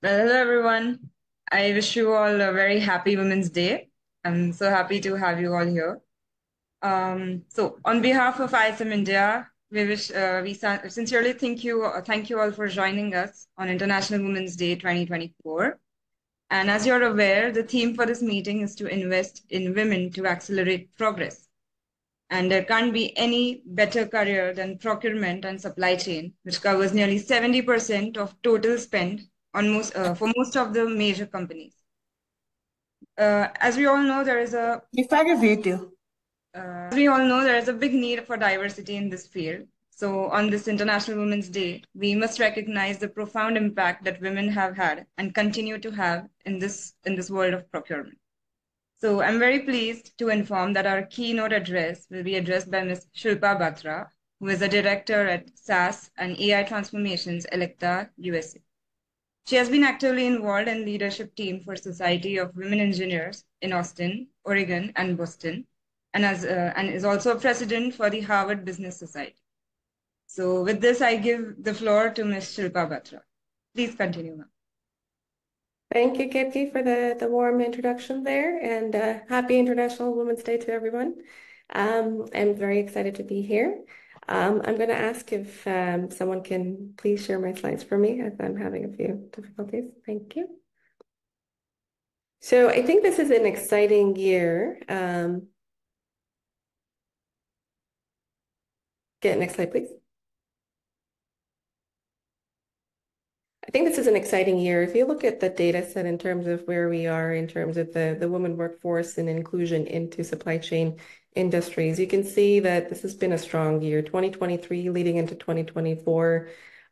Well, hello everyone. I wish you all a very happy Women's Day. I'm so happy to have you all here. On behalf of ISM India, we sincerely thank you all for joining us on International Women's Day 2024. And as you're aware, the theme for this meeting is to invest in women to accelerate progress. And there can't be any better career than procurement and supply chain, which covers nearly 70% of total spend for most of the major companies. As we all know, Distraga vídeo. as we all know, there is a big need for diversity in this field. So, on this International Women's Day, we must recognize the profound impact that women have had and continue to have in this world of procurement. So I'm very pleased to inform that our keynote address will be addressed by Ms. Shilpa Batra, who is a director at SAS and AI Transformations, Electa, USA. She has been actively involved in leadership team for Society of Women Engineers in Austin, Oregon, and Boston, and is also a president for the Harvard Business Society. So with this, I give the floor to Ms. Shilpa Batra. Please continue, ma'am. Thank you, Kirti, for the warm introduction there, and happy International Women's Day to everyone. I'm very excited to be here. I'm going to ask if someone can please share my slides for me as I'm having a few difficulties. Thank you. So I think this is an exciting year. Get next slide, please. I think this is an exciting year. If you look at the data set in terms of where we are in terms of the women workforce and inclusion into supply chain industries, you can see that this has been a strong year, 2023 leading into 2024,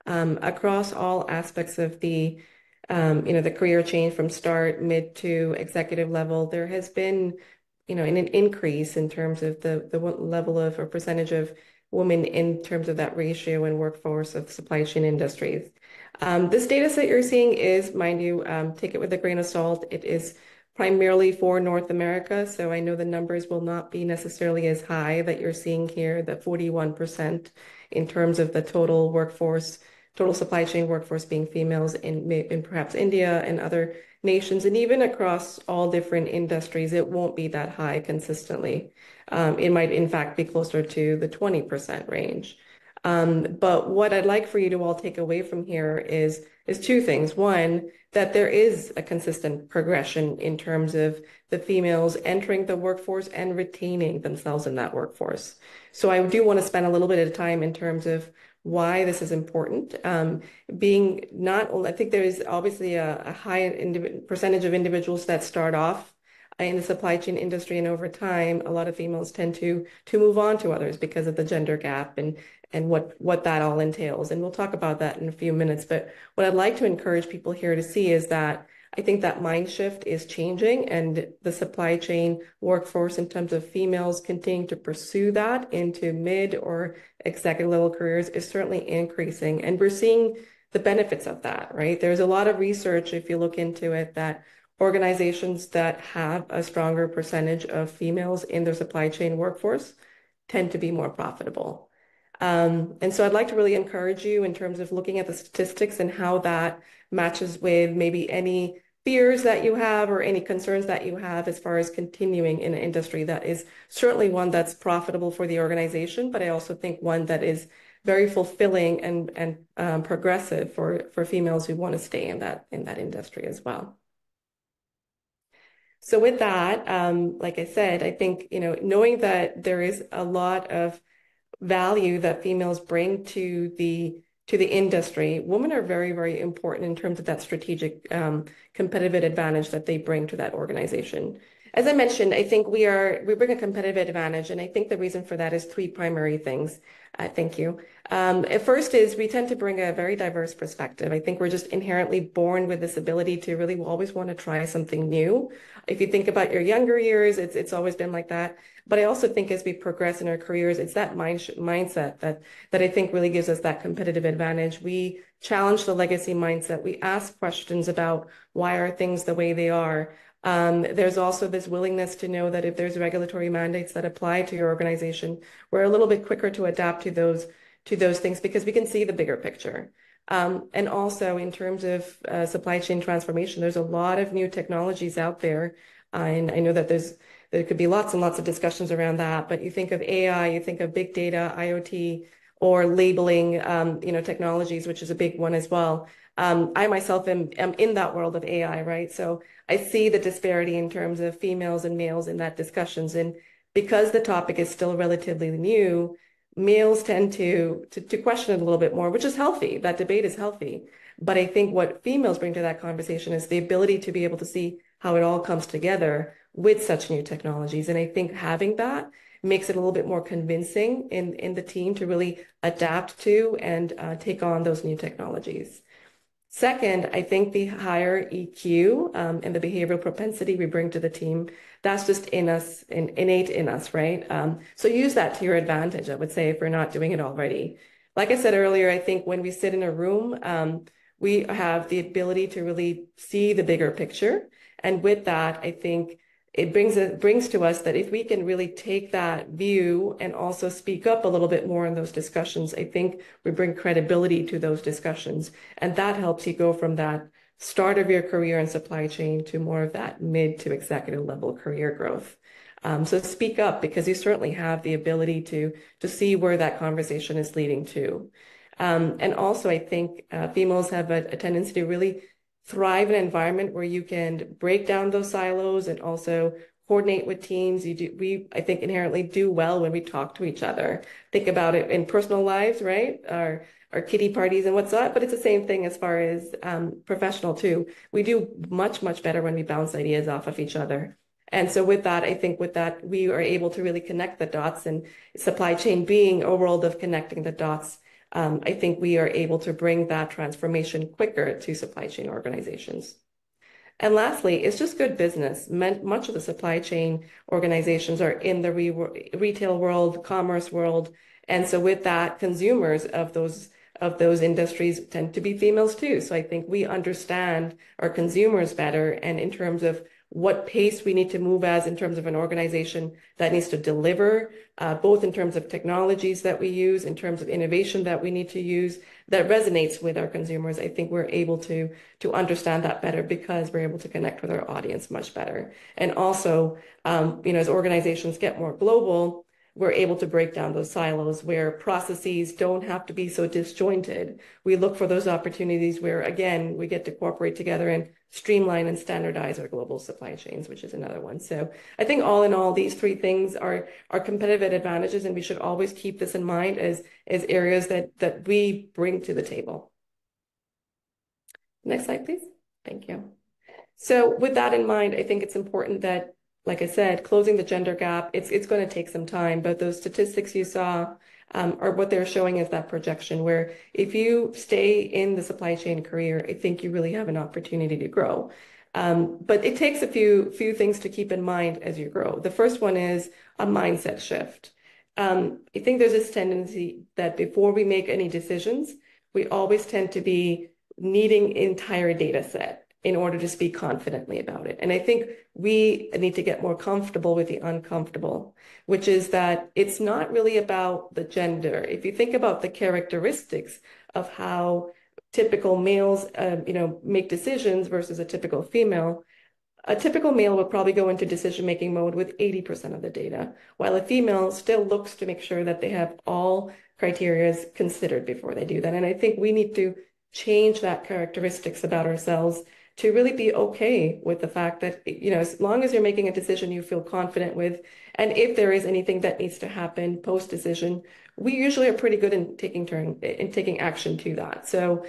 across all aspects of the career change from start, mid to executive level. There has been, an increase in terms of the level of or percentage of women in terms of that ratio and workforce of supply chain industries. This data set you're seeing is, mind you, take it with a grain of salt. It is primarily for North America, so I know the numbers will not be necessarily as high that you're seeing here, the 41% in terms of the total workforce, total supply chain workforce being females in perhaps India and other nations, and even across all different industries, it won't be that high consistently. It might, in fact, be closer to the 20% range. But what I'd like for you to all take away from here is two things. One, that there is a consistent progression in terms of the females entering the workforce and retaining themselves in that workforce. So I do want to spend a little bit of time in terms of why this is important. Being not only, I think there is obviously a high percentage of individuals that start off in the supply chain industry, and over time, a lot of females tend to move on to others because of the gender gap and what that all entails. And we'll talk about that in a few minutes. But what I'd like to encourage people here to see is that I think that mind shift is changing, and the supply chain workforce in terms of females continuing to pursue that into mid or executive level careers is certainly increasing. And we're seeing the benefits of that, right? There's a lot of research, if you look into it, that organizations that have a stronger percentage of females in their supply chain workforce tend to be more profitable. And so I'd like to really encourage you in terms of looking at the statistics and how that matches with maybe any fears that you have or any concerns that you have as far as continuing in an industry that is certainly one that's profitable for the organization, but I also think one that is very fulfilling and progressive for females who want to stay in that industry as well. So with that, like I said, I think, knowing that there is a lot of value that females bring to the industry, women are very, very important in terms of that strategic competitive advantage that they bring to that organization. As I mentioned, I think we bring a competitive advantage, and I think the reason for that is three primary things. Thank you. At first is we tend to bring a very diverse perspective. I think we're just inherently born with this ability to really always want to try something new. If you think about your younger years, it's always been like that. But I also think as we progress in our careers, it's that mindset that I think really gives us that competitive advantage. We challenge the legacy mindset. We ask questions about why are things the way they are. There's also this willingness to know that if there's regulatory mandates that apply to your organization, we're a little bit quicker to adapt to those things because we can see the bigger picture. And also in terms of supply chain transformation, there's a lot of new technologies out there. And I know that there could be lots and lots of discussions around that, but you think of AI, you think of big data, IoT, or labeling, technologies, which is a big one as well. I myself am in that world of AI, right? So I see the disparity in terms of females and males in that discussions. And because the topic is still relatively new, males tend to question it a little bit more, which is healthy. That debate is healthy. But I think what females bring to that conversation is the ability to be able to see how it all comes together with such new technologies. And I think having that makes it a little bit more convincing in the team to really adapt to and take on those new technologies. Second, I think the higher EQ and the behavioral propensity we bring to the team, that's just in us, innate in us, right? So use that to your advantage, I would say, if we're not doing it already. Like I said earlier, I think when we sit in a room, we have the ability to really see the bigger picture. And with that, I think it brings to us that if we can really take that view and also speak up a little bit more in those discussions, I think we bring credibility to those discussions. And that helps you go from that start of your career in supply chain to more of that mid to executive level career growth. So speak up because you certainly have the ability to see where that conversation is leading to. And also, I think females have a tendency to really thrive in an environment where you can break down those silos and also coordinate with teams. I think, inherently do well when we talk to each other. Think about it in personal lives, right? Our kiddie parties and what's that, but it's the same thing as far as professional too. We do much, much better when we bounce ideas off of each other. And so with that, I think with that, we are able to really connect the dots, and supply chain being a world of connecting the dots. I think we are able to bring that transformation quicker to supply chain organizations. And lastly, it's just good business. Much of the supply chain organizations are in the retail world, commerce world. And so with that, consumers of those industries tend to be females too. So I think we understand our consumers better, and in terms of what pace we need to move as in terms of an organization that needs to deliver, both in terms of technologies that we use, in terms of innovation that we need to use, that resonates with our consumers. I think we're able to understand that better because we're able to connect with our audience much better. And also, as organizations get more global, we're able to break down those silos where processes don't have to be so disjointed. We look for those opportunities where, again, we get to cooperate together and streamline and standardize our global supply chains, which is another one. So I think all in all, these three things are competitive advantages, and we should always keep this in mind as areas that we bring to the table. Next slide, please. Thank you. So with that in mind, I think it's important that, like I said, closing the gender gap, it's going to take some time, but those statistics you saw are what they're showing as that projection, where if you stay in the supply chain career, I think you really have an opportunity to grow. But it takes a few things to keep in mind as you grow. The first one is a mindset shift. I think there's this tendency that before we make any decisions, we always tend to be needing entire data set in order to speak confidently about it. And I think we need to get more comfortable with the uncomfortable, which is that it's not really about the gender. If you think about the characteristics of how typical males, make decisions versus a typical male will probably go into decision-making mode with 80% of the data, while a female still looks to make sure that they have all criteria considered before they do that. And I think we need to change that characteristics about ourselves to really be okay with the fact that, as long as you're making a decision you feel confident with, and if there is anything that needs to happen post-decision, we usually are pretty good in taking action to that. So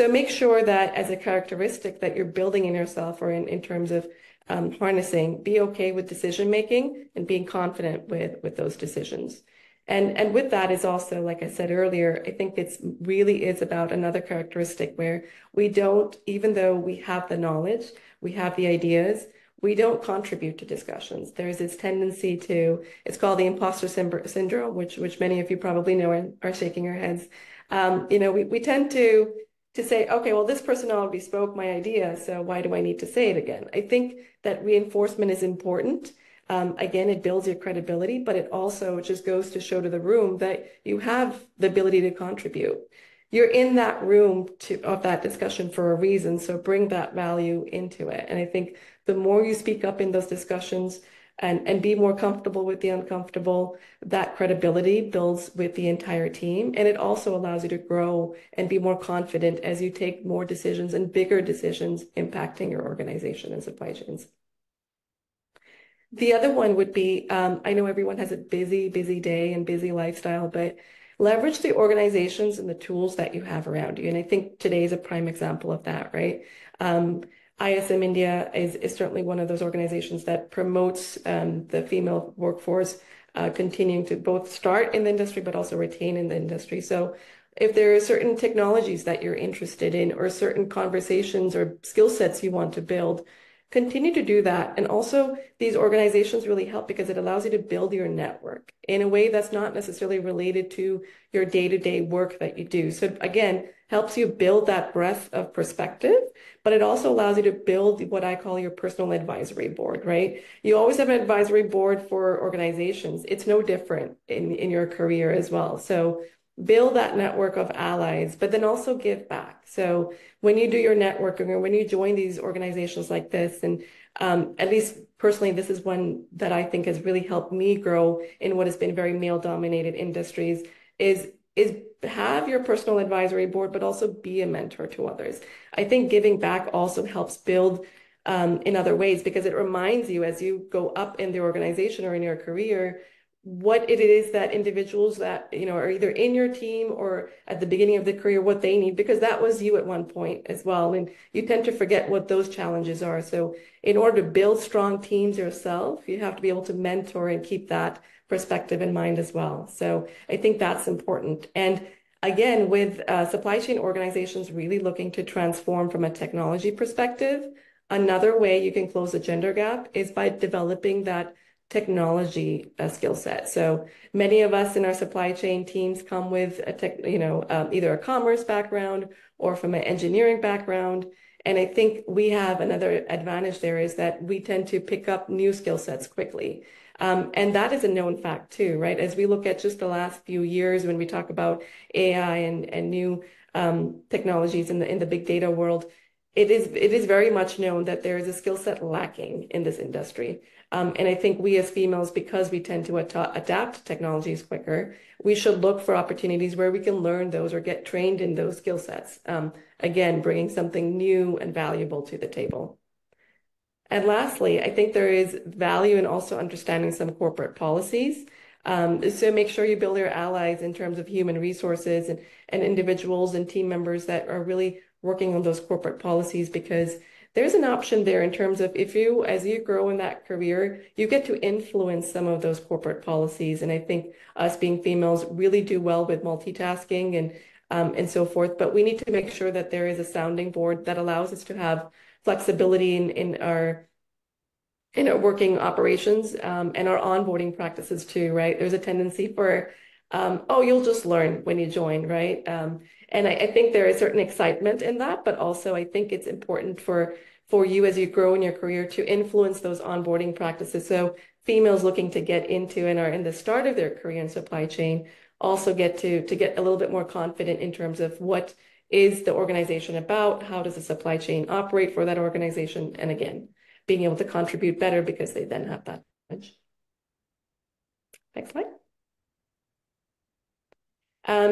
make sure that as a characteristic that you're building in yourself, or in terms of harnessing, be okay with decision making and being confident with those decisions. And with that is also, like I said earlier, I think it's really is about another characteristic where we don't, even though we have the knowledge, we have the ideas, we don't contribute to discussions. There's this tendency it's called the imposter syndrome, which many of you probably know and are shaking your heads. We tend to say, okay, well, this person already spoke my idea, so why do I need to say it again? I think that reinforcement is important. Again, it builds your credibility, but it also just goes to show to the room that you have the ability to contribute. you're in that room of that discussion for a reason. So bring that value into it. And I think the more you speak up in those discussions and be more comfortable with the uncomfortable, that credibility builds with the entire team. And it also allows you to grow and be more confident as you take more decisions and bigger decisions impacting your organization and supply chains. The other one would be, I know everyone has a busy, busy day and busy lifestyle, but leverage the organizations and the tools that you have around you. And I think today is a prime example of that, right? ISM-INDIA is certainly one of those organizations that promotes the female workforce continuing to both start in the industry, but also retain in the industry. So if there are certain technologies that you're interested in or certain conversations or skill sets you want to build, continue to do that. And also, these organizations really help because it allows you to build your network in a way that's not necessarily related to your day-to-day work that you do. So again, helps you build that breadth of perspective, but it also allows you to build what I call your personal advisory board, right? You always have an advisory board for organizations. It's no different in your career as well. So build that network of allies, but then also give back. So when you do your networking or when you join these organizations like this, and at least personally, this is one that I think has really helped me grow in what has been very male-dominated industries, is have your personal advisory board, but also be a mentor to others. I think giving back also helps build in other ways because it reminds you as you go up in the organization or in your career, what it is that individuals that, you know, are either in your team or at the beginning of the career, what they need, because that was you at one point as well. And you tend to forget what those challenges are. So in order to build strong teams yourself, you have to be able to mentor and keep that perspective in mind as well. So I think that's important. And again, with supply chain organizations really looking to transform from a technology perspective, another way you can close the gender gap is by developing that technology skill set. So many of us in our supply chain teams come with a either a commerce background or from an engineering background. And I think we have another advantage there is that we tend to pick up new skill sets quickly. And that is a known fact too, right? As we look at just the last few years when we talk about AI and new technologies in the big data world, it is very much known that there is a skill set lacking in this industry. And I think we as females, because we tend to adapt technologies quicker, we should look for opportunities where we can learn those or get trained in those skill sets. Again, bringing something new and valuable to the table. And lastly, I think there is value in also understanding some corporate policies. So make sure you build your allies in terms of human resources and individuals and team members that are really working on those corporate policies because there's an option there in terms of if you, as you grow in that career, you get to influence some of those corporate policies. And I think us being females really do well with multitasking and so forth. But we need to make sure that there is a sounding board that allows us to have flexibility in our working operations and our onboarding practices too, right? There's a tendency for, oh, you'll just learn when you join, right? And I think there is certain excitement in that, but also I think it's important for you as you grow in your career to influence those onboarding practices. So females looking to get into and are in the start of their career in supply chain also get to get a little bit more confident in terms of what is the organization about, how does the supply chain operate for that organization, and again, being able to contribute better because they then have that knowledge. Next slide.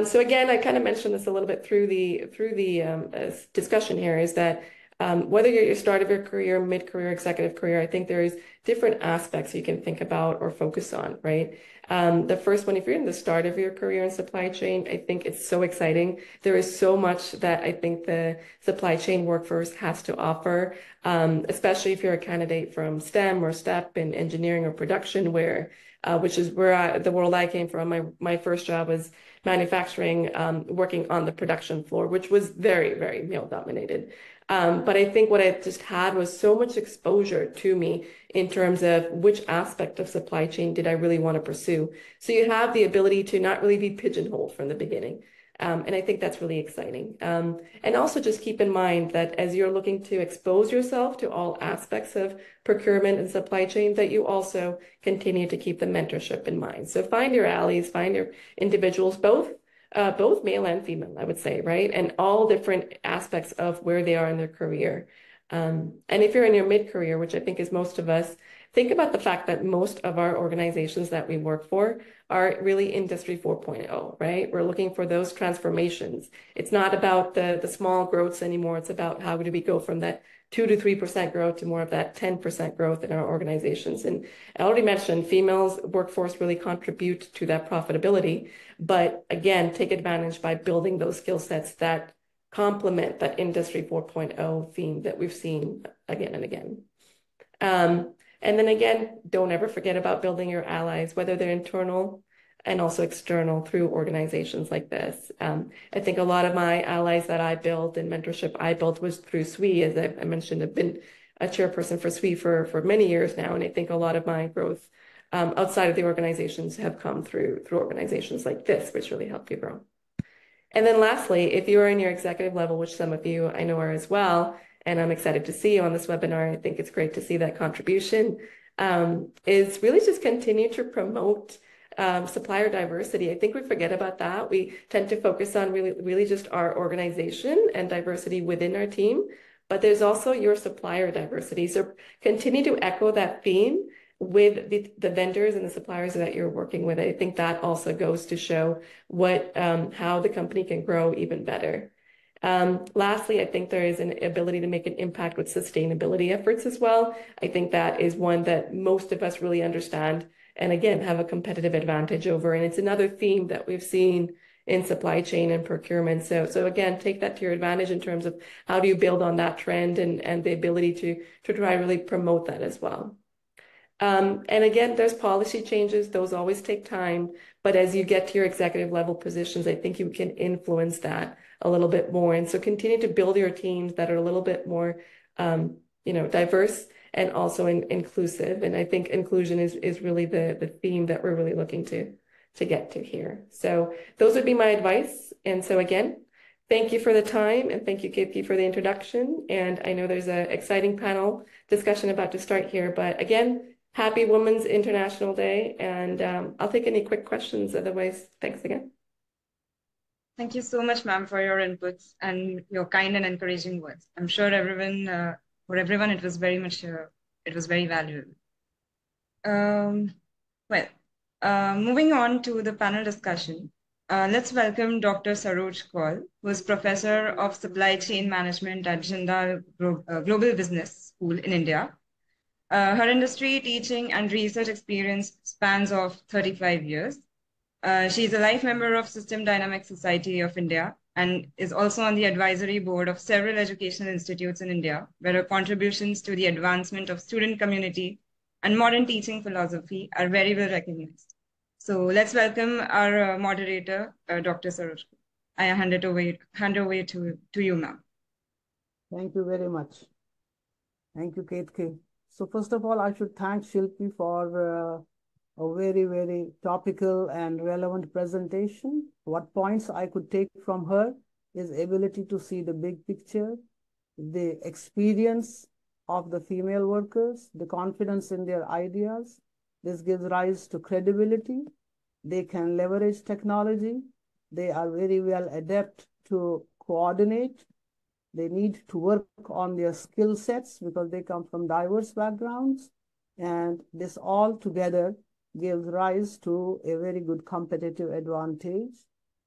So again, I kind of mentioned this a little bit through the discussion here is that whether you're at your start of your career, mid-career, executive career, I think there is different aspects you can think about or focus on, right? The first one, if you're in the start of your career in supply chain, I think it's so exciting. There is so much that I think the supply chain workforce has to offer, especially if you're a candidate from STEM or STEP in engineering or production, which is where the world I came from. My first job was manufacturing, working on the production floor, which was very, very male dominated. But I think what I just had was so much exposure to me in terms of which aspect of supply chain did I really want to pursue. So you have the ability to not really be pigeonholed from the beginning. And I think that's really exciting. And also just keep in mind that as you're looking to expose yourself to all aspects of procurement and supply chain, that you also continue to keep the mentorship in mind. So find your allies, find your individuals, both both male and female, I would say, right? And all different aspects of where they are in their career. And if you're in your mid-career, which I think is most of us, think about the fact that most of our organizations that we work for are really Industry 4.0, right? We're looking for those transformations. It's not about the small growths anymore. It's about how do we go from that 2 to 3% growth to more of that 10% growth in our organizations. And I already mentioned females workforce really contribute to that profitability. But again, take advantage by building those skill sets that complement that Industry 4.0 theme that we've seen again and again. And then again, don't ever forget about building your allies, whether they're internal and also external through organizations like this. I think a lot of my allies that I built and mentorship I built was through SWE. As I mentioned, I've been a chairperson for SWE for many years now, and I think a lot of my growth outside of the organizations have come through organizations like this, which really help you grow. And then lastly, if you're in your executive level, which some of you I know are as well, and I'm excited to see you on this webinar, I think it's great to see that contribution, is really just continue to promote supplier diversity. I think we forget about that. We tend to focus on really just our organization and diversity within our team, but there's also your supplier diversity. So continue to echo that theme with the vendors and the suppliers that you're working with. I think that also goes to show what how the company can grow even better. Lastly, I think there is an ability to make an impact with sustainability efforts as well. I think that is one that most of us really understand and again have a competitive advantage over. And it's another theme that we've seen in supply chain and procurement. So again, take that to your advantage in terms of how do you build on that trend and the ability to try really promote that as well. And again, there's policy changes. Those always take time. But as you get to your executive level positions, I think you can influence that a little bit more. And so continue to build your teams that are a little bit more, diverse and also inclusive. And I think inclusion is really the theme that we're really looking to get to here. So those would be my advice. And so again, thank you for the time and thank you, Keitke, for the introduction. And I know there's an exciting panel discussion about to start here, but again, Happy Women's International Day, and I'll take any quick questions. Otherwise, thanks again. Thank you so much, ma'am, for your inputs and your kind and encouraging words. I'm sure for everyone, it was very much, it was very valuable. Moving on to the panel discussion, let's welcome Dr. Saroj Kaul, who is Professor of Supply Chain Management at Jindal Global Business School in India. Her industry, teaching, and research experience spans of 35 years. She is a life member of System Dynamics Society of India and is also on the advisory board of several educational institutes in India, where her contributions to the advancement of student community and modern teaching philosophy are very well recognized. So let's welcome our moderator, Dr. Saroj. I hand over to you, ma'am. Thank you very much. Thank you, Keitke. So first of all, I should thank Shilpi for a very, very topical and relevant presentation. What points I could take from her is ability to see the big picture, the experience of the female workers, the confidence in their ideas. This gives rise to credibility. They can leverage technology. They are very well adept to coordinate. They need to work on their skill sets because they come from diverse backgrounds. And this all together gives rise to a very good competitive advantage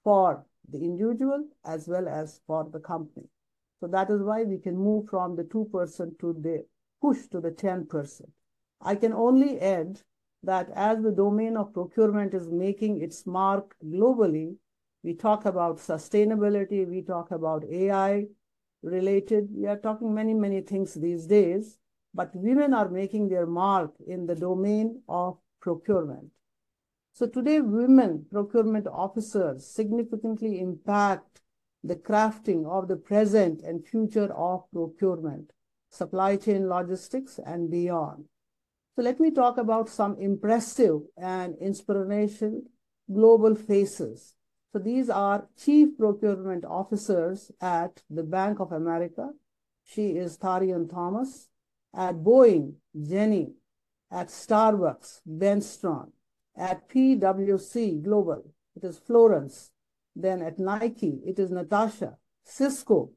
for the individual as well as for the company. So that is why we can move from the 2% to the push to the 10%. I can only add that as the domain of procurement is making its mark globally, we talk about sustainability, we talk about AI related, we are talking many, many things these days, but women are making their mark in the domain of procurement. So today, women procurement officers significantly impact the crafting of the present and future of procurement, supply chain logistics, and beyond. So let me talk about some impressive and inspirational global faces. So these are Chief Procurement Officers at the Bank of America. She is Tharian Thomas. At Boeing, Jenny. At Starbucks, Ben Strawn. At PwC Global, it is Florence. Then at Nike, it is Natasha. Cisco,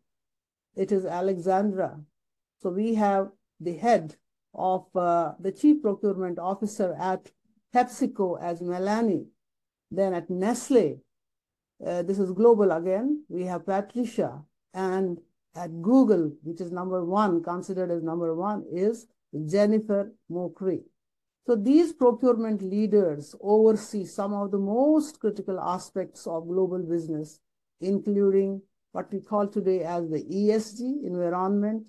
it is Alexandra. So we have the head of the chief procurement officer at PepsiCo as Melanie. Then at Nestle, this is global again, we have Patricia. And at Google, which is number one, considered as number one, is Jennifer Mokri. So these procurement leaders oversee some of the most critical aspects of global business, including what we call today as the ESG, environment,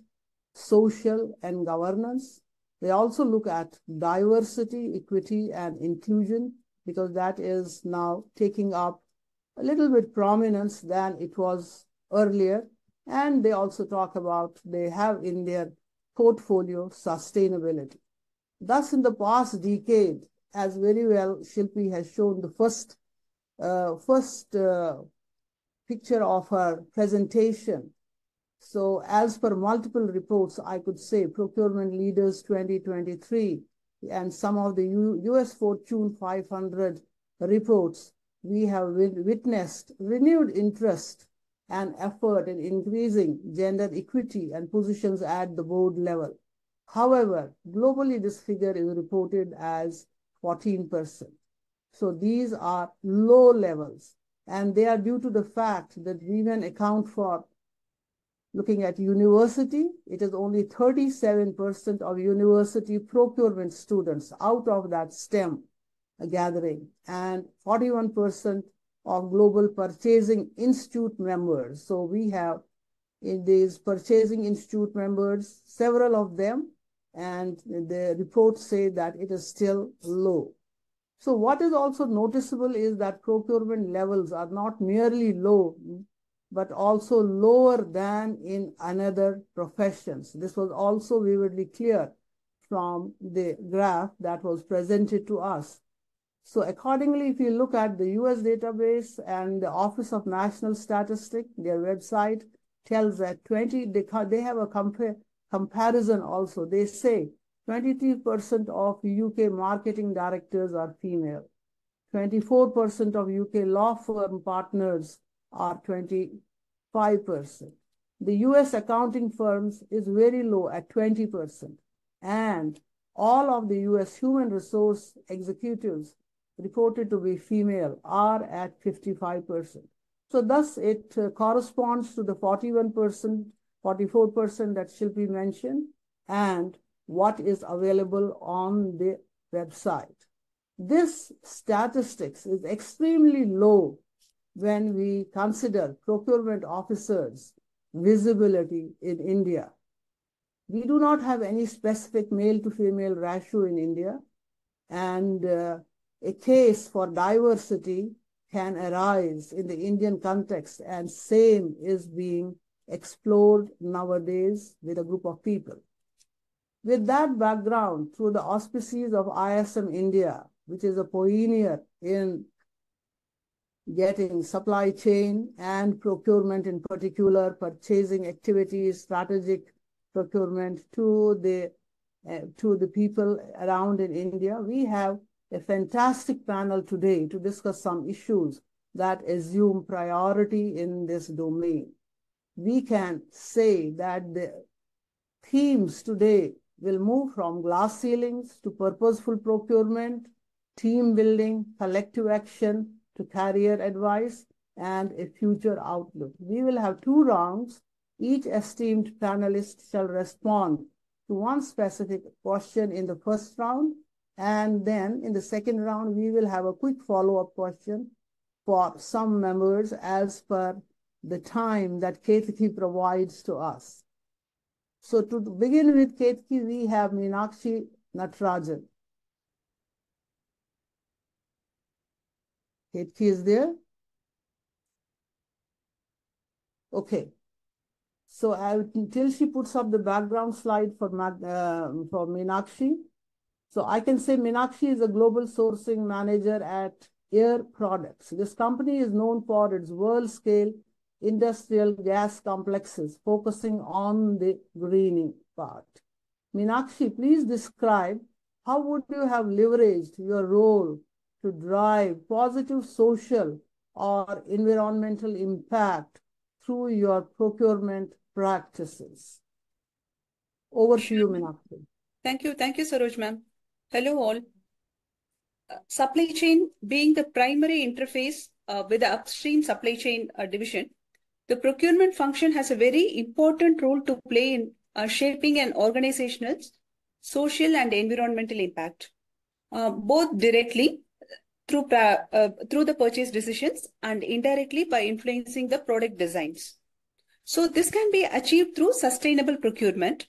social, and governance. They also look at diversity, equity, and inclusion, because that is now taking up a little bit prominence than it was earlier. And they also talk about, they have in their portfolio sustainability. Thus, in the past decade, as very well Shilpi has shown the first picture of her presentation. So as per multiple reports, I could say Procurement Leaders 2023 and some of the US Fortune 500 reports, we have witnessed renewed interest and effort in increasing gender equity and positions at the board level. However, globally, this figure is reported as 14%. So these are low levels, and they are due to the fact that women account for, looking at university, it is only 37% of university procurement students out of that STEM gathering, and 41% of global purchasing institute members. So we have in these purchasing institute members, several of them, and the reports say that it is still low. So what is also noticeable is that procurement levels are not merely low, but also lower than in another professions. This was also vividly clear from the graph that was presented to us. So accordingly, if you look at the US database and the Office of National Statistics, their website tells that they have a comparison also. They say 23% of UK marketing directors are female. 24% of UK law firm partners are 25%. The US accounting firms is very low at 20%. And all of the US human resource executives reported to be female are at 55%. So thus it corresponds to the 41%, 44% that Shilpi mentioned, and what is available on the website. This statistics is extremely low when we consider procurement officers' visibility in India. We do not have any specific male to female ratio in India, and a case for diversity can arise in the Indian context, and same is being explored nowadays with a group of people. With that background, through the auspices of ISM-INDIA, which is a pioneer in getting supply chain and procurement, in particular purchasing activities, strategic procurement to the people around in India, we have a fantastic panel today to discuss some issues that assume priority in this domain. We can say that the themes today will move from glass ceilings to purposeful procurement, team building, collective action, to career advice, and a future outlook. We will have 2 rounds. Each esteemed panelist shall respond to one specific question in the first round, and then in the second round, we will have a quick follow-up question for some members as per the time that Ketki provides to us. So to begin with Ketki, we have Meenakshi Natarajan. Ketki is there? Okay. So until she puts up the background slide for Meenakshi. So I can say Meenakshi is a global sourcing manager at Air Products. This company is known for its world-scale industrial gas complexes, focusing on the greening part. Meenakshi, please describe how would you have leveraged your role to drive positive social or environmental impact through your procurement practices? Over to you, Meenakshi. Thank you, Saroj ma'am. Hello all. Supply chain being the primary interface with the upstream supply chain division, the procurement function has a very important role to play in shaping an organizational, social and environmental impact, both directly through the purchase decisions and indirectly by influencing the product designs. So this can be achieved through sustainable procurement.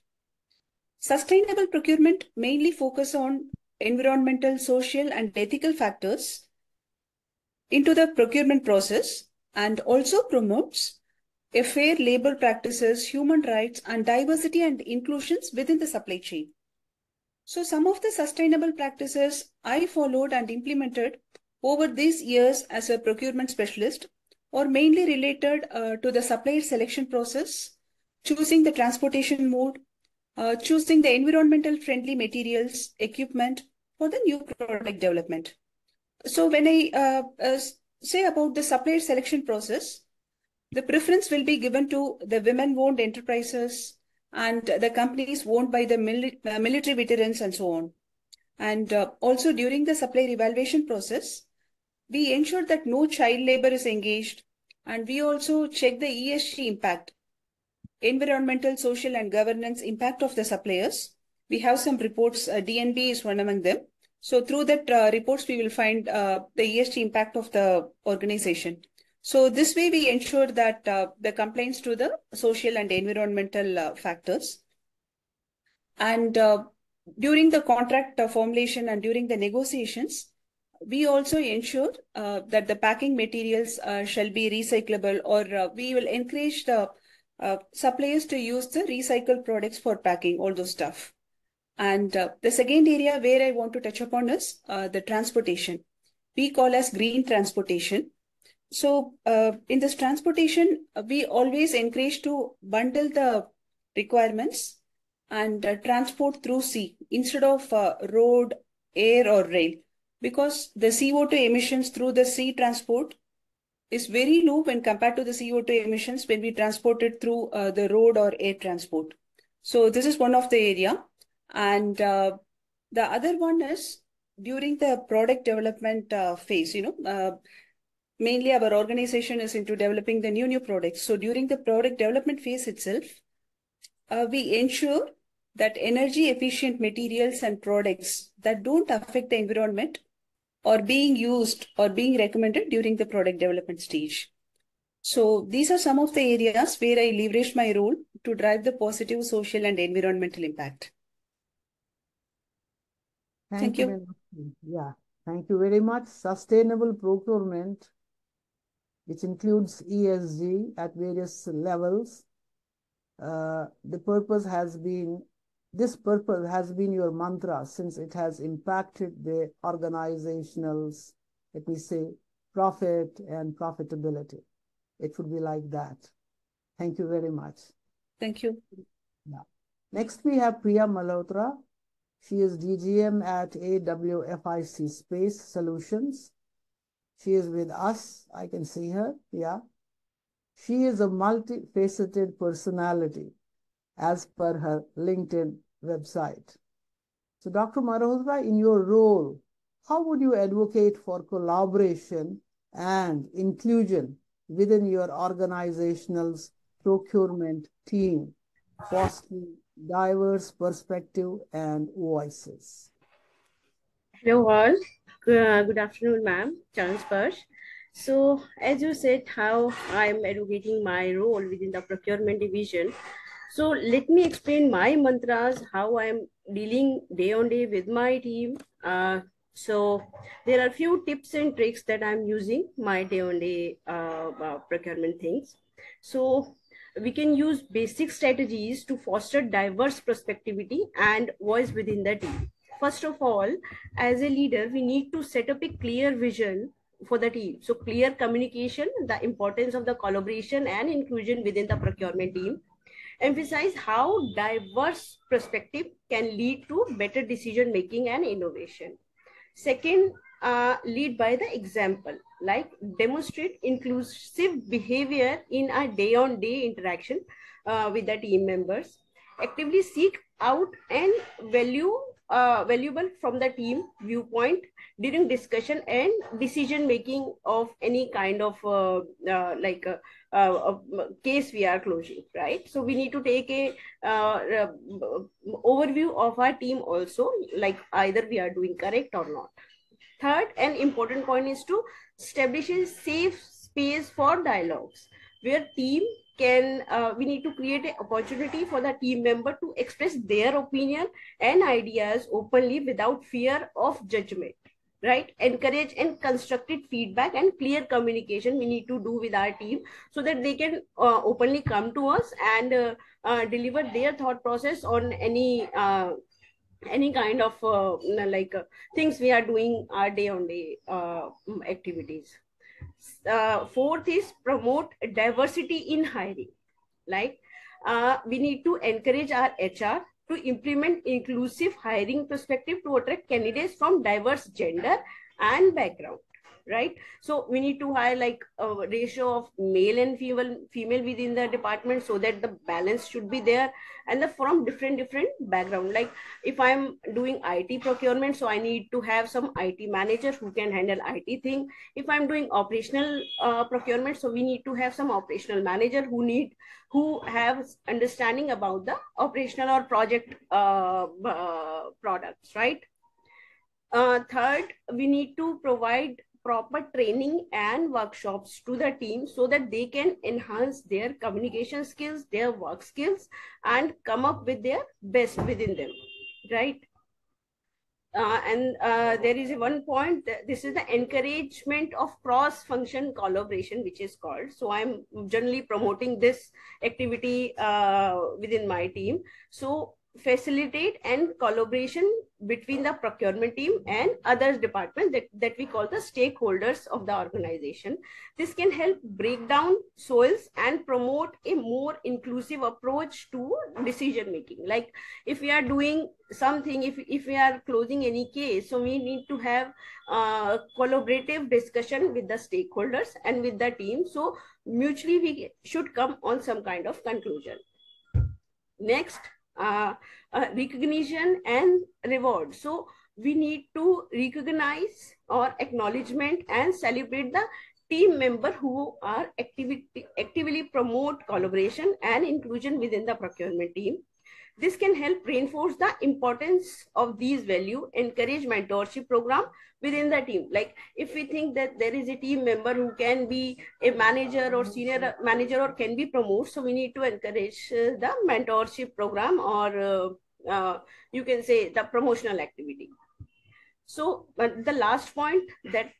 Sustainable procurement mainly focus on environmental, social, and ethical factors into the procurement process and also promotes a fair labor practices, human rights, and diversity and inclusions within the supply chain. So some of the sustainable practices I followed and implemented over these years as a procurement specialist are mainly related to the supplier selection process, choosing the transportation mode, choosing the environmental friendly materials, equipment for the new product development. So when I say about the supplier selection process, the preference will be given to the women-owned enterprises and the companies owned by the military veterans and so on. And also during the supplier evaluation process, we ensure that no child labor is engaged, and we also check the ESG impact, environmental, social, and governance impact of the suppliers. We have some reports, DNB is one among them. So through that reports, we will find the ESG impact of the organization. So this way we ensure that the compliance to the social and environmental factors. And during the contract formulation and during the negotiations, we also ensure that the packing materials shall be recyclable, or we will encourage the suppliers to use the recycled products for packing, all those stuff. And the second area where I want to touch upon is the transportation. We call as green transportation. So in this transportation, we always encourage to bundle the requirements and transport through sea instead of road, air or rail, because the CO2 emissions through the sea transport is very low when compared to the CO2 emissions when we transport it through the road or air transport. So this is one of the area. And the other one is during the product development phase, mainly our organization is into developing the new products. So during the product development phase itself, we ensure that energy efficient materials and products that don't affect the environment are being used or being recommended during the product development stage. So these are some of the areas where I leverage my role to drive the positive social and environmental impact. Thank you. Yeah, thank you very much. Sustainable procurement, which includes ESG at various levels. This purpose has been your mantra since it has impacted the organizational's, let me say, profit and profitability. It should be like that. Thank you very much. Thank you. Yeah. Next, we have Priya Malhotra. She is DGM at AWFIC Space Solutions. She is with us. I can see her. Yeah. She is a multifaceted personality as per her LinkedIn website. So Dr. Malhotra, in your role, how would you advocate for collaboration and inclusion within your organizational's procurement team, fostering diverse perspective and voices? Hello all. Good afternoon, ma'am. Chance Parsh. So, as you said, how I'm advocating my role within the procurement division. So, let me explain my mantras, how I'm dealing day on day with my team. So, there are few tips and tricks that I'm using my day on day procurement things. So, we can use basic strategies to foster diverse perspectivity and voice within the team. First of all, as a leader, we need to set up a clear vision for the team. So clear communication, the importance of the collaboration and inclusion within the procurement team. Emphasize how diverse perspective can lead to better decision making and innovation. Second, lead by the example, like demonstrate inclusive behavior in our day-on-day interaction with the team members, actively seek out and valuable from the team viewpoint during discussion and decision making of any kind of case we are closing, right? So we need to take a overview of our team also, like either we are doing correct or not. Third and important point is to establish a safe space for dialogues where team can we need to create an opportunity for the team member to express their opinion and ideas openly without fear of judgment, right? Encourage and constructive feedback and clear communication we need to do with our team so that they can openly come to us and deliver their thought process on any kind of things we are doing our day on day activities. Fourth is promote diversity in hiring. Like we need to encourage our HR to implement inclusive hiring perspective to attract candidates from diverse gender and background, right? So we need to hire like a ratio of male and female within the department so that the balance should be there, and from different background. Like if I'm doing IT procurement, so I need to have some IT manager who can handle IT thing. If I'm doing operational procurement, so we need to have some operational manager who have understanding about the operational or project products, right? Third, we need to provide proper training and workshops to the team so that they can enhance their communication skills, their work skills, and come up with their best within them, right? There is one point, this is the encouragement of cross-function collaboration, which is called. So I'm generally promoting this activity within my team. So facilitate and collaboration between the procurement team and other departments that we call the stakeholders of the organization. This can help break down soils and promote a more inclusive approach to decision making. Like if we are doing something, if we are closing any case, so we need to have collaborative discussion with the stakeholders and with the team, so mutually we should come on some kind of conclusion. Next, recognition and reward. So we need to recognize or acknowledgement and celebrate the team member who are actively promote collaboration and inclusion within the procurement team. This can help reinforce the importance of these values, encourage mentorship program within the team. Like if we think that there is a team member who can be a manager or senior manager or can be promoted, so we need to encourage the mentorship program or you can say the promotional activity. So the last point that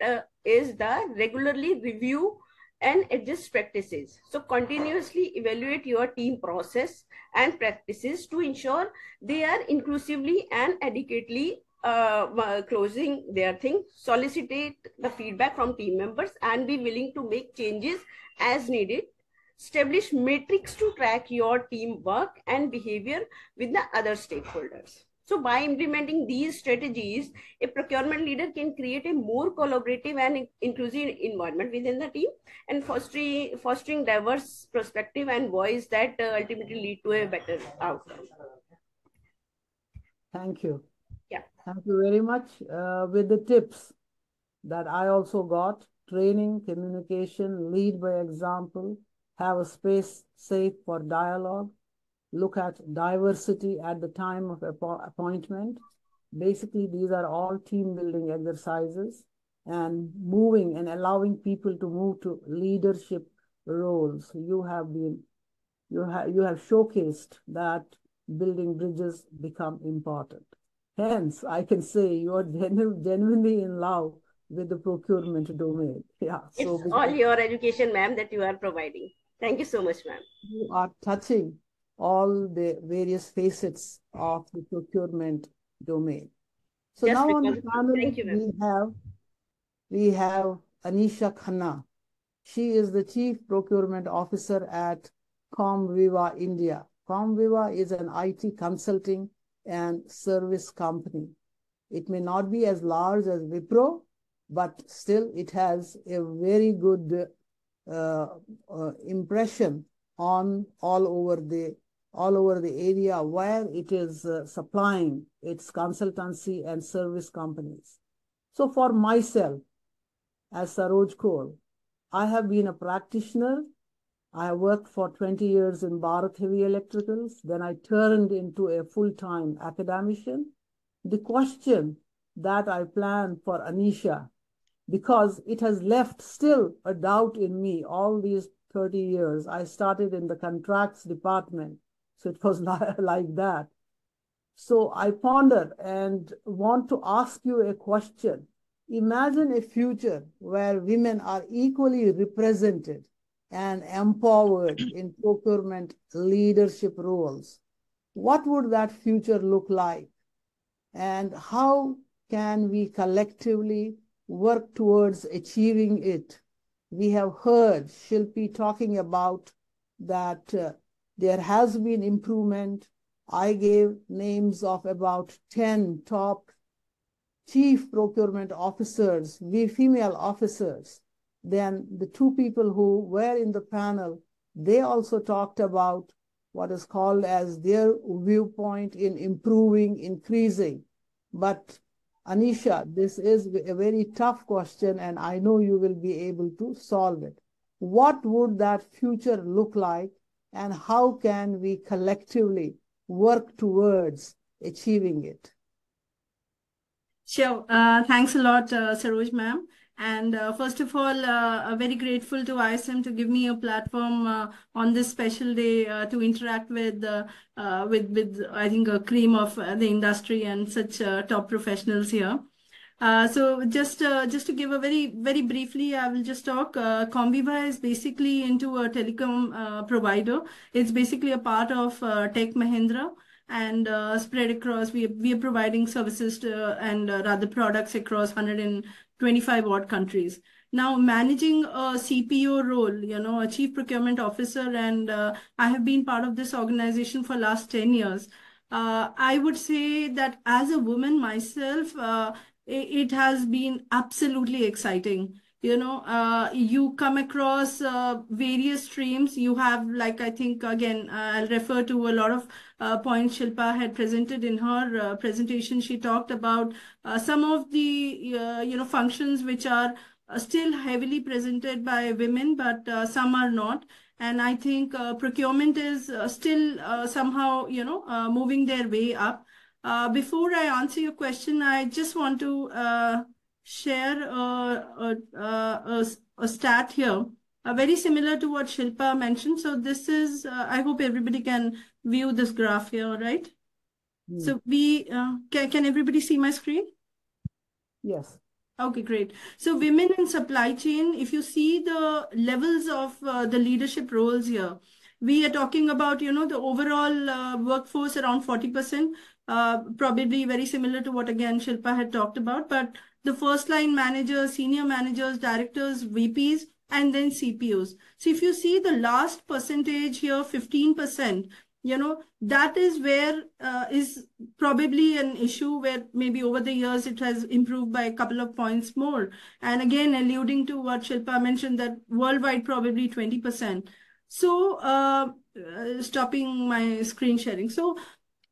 is the regularly review and adjust practices. So continuously evaluate your team process and practices to ensure they are inclusively and adequately closing their thing. Solicitate the feedback from team members and be willing to make changes as needed. Establish metrics to track your team work and behavior with the other stakeholders. So by implementing these strategies, a procurement leader can create a more collaborative and inclusive environment within the team and fostering diverse perspective and voice that ultimately lead to a better outcome. Thank you. Yeah. Thank you very much. With the tips that I also got, training, communication, lead by example, have a space safe for dialogue, look at diversity at the time of appointment. Basically, these are all team building exercises, and moving and allowing people to move to leadership roles. You have showcased that building bridges become important. Hence, I can say you are genuinely in love with the procurement domain. Yeah. It's all your education, ma'am, that you are providing. Thank you so much, ma'am. You are touching all the various facets of the procurement domain. So Just now on the panel, we have Anisha Khanna. She is the Chief Procurement Officer at Comviva India. Comviva is an IT consulting and service company. It may not be as large as Wipro, but still it has a very good impression on all over the area where it is supplying its consultancy and service companies. So for myself, as Saroj Kaur, I have been a practitioner. I have worked for 20 years in Bharat Heavy Electricals. Then I turned into a full-time academician. The question that I plan for Anisha, because it has left still a doubt in me all these 30 years. I started in the contracts department, so it was not like that. So I ponder and want to ask you a question. Imagine a future where women are equally represented and empowered in procurement leadership roles. What would that future look like? And how can we collectively work towards achieving it? We have heard Shilpi talking about that there has been improvement. I gave names of about 10 top chief procurement officers, we female officers. Then the two people who were in the panel, they also talked about what is called as their viewpoint in improving, increasing. But Anisha, this is a very tough question, and I know you will be able to solve it. What would that future look like, and how can we collectively work towards achieving it? Sure. Thanks a lot, Saroj ma'am. And first of all, very grateful to ISM to give me a platform on this special day to interact with I think a cream of the industry and such top professionals here. So just to give a very briefly, I will just talk. Comviva is basically into a telecom provider. It's basically a part of Tech Mahindra, and spread across. We are providing services to, and rather products across 125 odd countries. Now, managing a CPO role, a Chief Procurement Officer, and I have been part of this organization for last 10 years. I would say that as a woman myself, it has been absolutely exciting. You come across various streams. You have, like, I think, again, I'll refer to a lot of points Shilpa had presented in her presentation. She talked about some of the, functions which are still heavily presented by women, but some are not. And I think procurement is still somehow, moving their way up. Before I answer your question, I just want to share a stat here, very similar to what Shilpa mentioned. So this is, I hope everybody can view this graph here, right? So can everybody see my screen? Yes. Okay, great. So women in supply chain, if you see the levels of the leadership roles here, we are talking about, the overall workforce around 40%, probably very similar to what, again, Shilpa had talked about. But the first line managers, senior managers, directors, VPs, and then CPOs. So if you see the last percentage here, 15%, that is where is probably an issue where maybe over the years it has improved by a couple of points more. And again, alluding to what Shilpa mentioned, that worldwide probably 20%. So stopping my screen sharing. So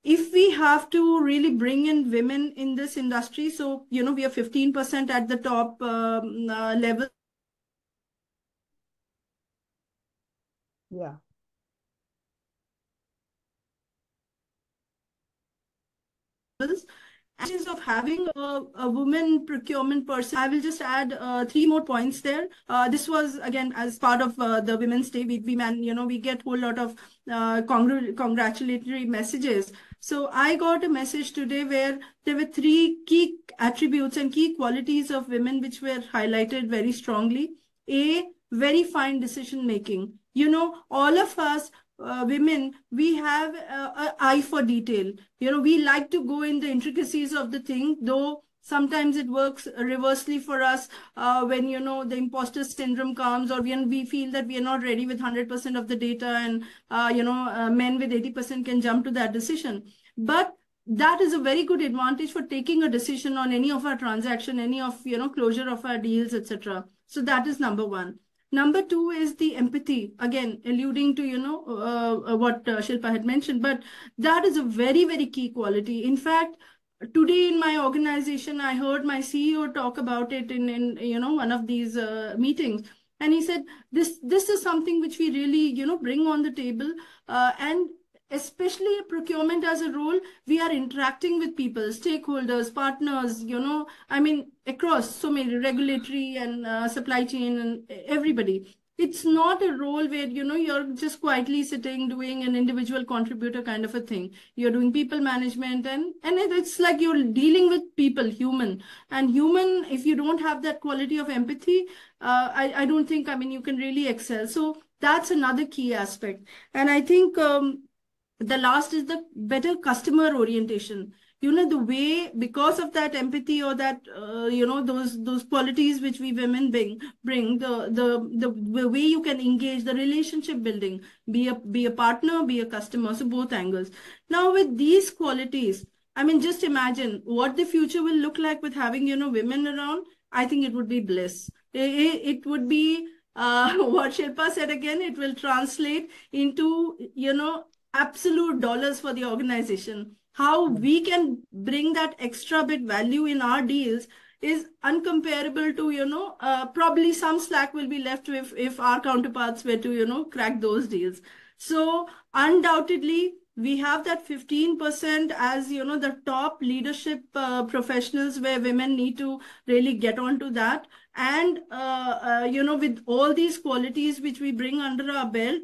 if we have to really bring in women in this industry, so, we are 15% at the top level. Yeah. Of having a woman procurement person, I will just add 3 more points there. This was, again, as part of the Women's Day. We get a whole lot of congratulatory messages. So I got a message today where there were 3 key attributes and key qualities of women which were highlighted very strongly. A, very fine decision making. All of us women, we have an eye for detail. We like to go in the intricacies of the thing, though sometimes it works reversely for us when, the imposter syndrome comes, or when we feel that we are not ready with 100% of the data, and, men with 80% can jump to that decision. But that is a very good advantage for taking a decision on any of our transaction, any of, closure of our deals, etc. So that is number one. Number two is the empathy, again, alluding to, what Shilpa had mentioned, but that is a very, very key quality. In fact, today in my organization, I heard my CEO talk about it in one of these meetings. And he said, this is something which we really, bring on the table. And especially procurement as a role, we are interacting with people, stakeholders, partners, I mean, across so many regulatory and supply chain and everybody. It's not a role where, you're just quietly sitting doing an individual contributor kind of a thing. You're doing people management and it's like you're dealing with people, human. And human, if you don't have that quality of empathy, I don't think, I mean, you can really excel. So that's another key aspect. And I think the last is the better customer orientation. The way, because of that empathy or that those qualities which we women bring the way you can engage, the relationship building, be a partner, be a customer, so both angles. Now with these qualities, I mean, just imagine what the future will look like with having women around. I think it would be bliss. It would be what Shilpa said again, it will translate into absolute dollars for the organization. How we can bring that extra bit value in our deals is uncomparable to, probably some slack will be left if our counterparts were to, crack those deals. So undoubtedly, we have that 15% as, the top leadership professionals where women need to really get onto that. And, with all these qualities which we bring under our belt,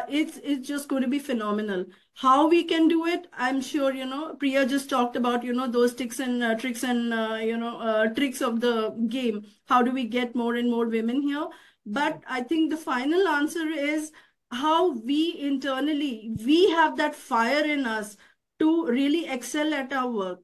it's just going to be phenomenal. How we can do it, I'm sure, Priya just talked about, those tricks and tricks of the game. How do we get more and more women here? But I think the final answer is how we internally, we have that fire in us to really excel at our work.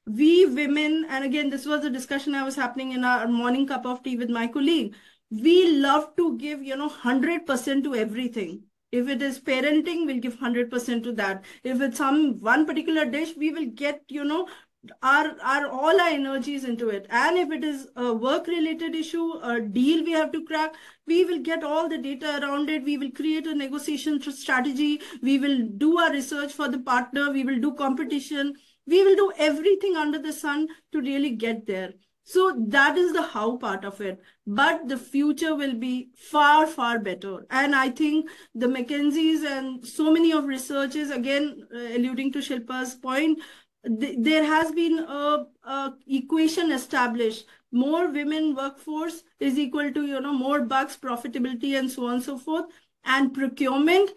We women, and again, this was a discussion I was happening in our morning cup of tea with my colleague. We love to give, 100% to everything. If it is parenting, we'll give 100% to that. If it's some one particular dish, we will get, our all our energies into it. And if it is a work related issue, a deal we have to crack, we will get all the data around it. We will create a negotiation strategy. We will do our research for the partner. We will do competition. We will do everything under the sun to really get there. So that is the how part of it. But the future will be far, far better. And I think the McKinsey's and so many of researchers, again, alluding to Shilpa's point, there has been a equation established. More women workforce is equal to, more bucks, profitability, and so on and so forth. And procurement,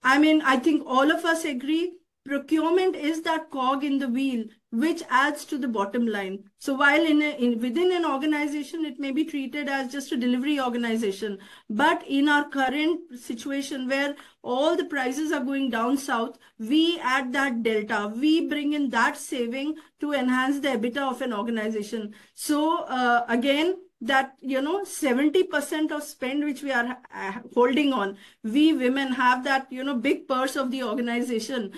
I mean, I think all of us agree, procurement is that cog in the wheel which adds to the bottom line. So while within an organization, it may be treated as just a delivery organization, but in our current situation where all the prices are going down south, we add that delta, we bring in that saving to enhance the EBITDA of an organization. So again, that 70% of spend which we are holding on, we women have that big purse of the organization.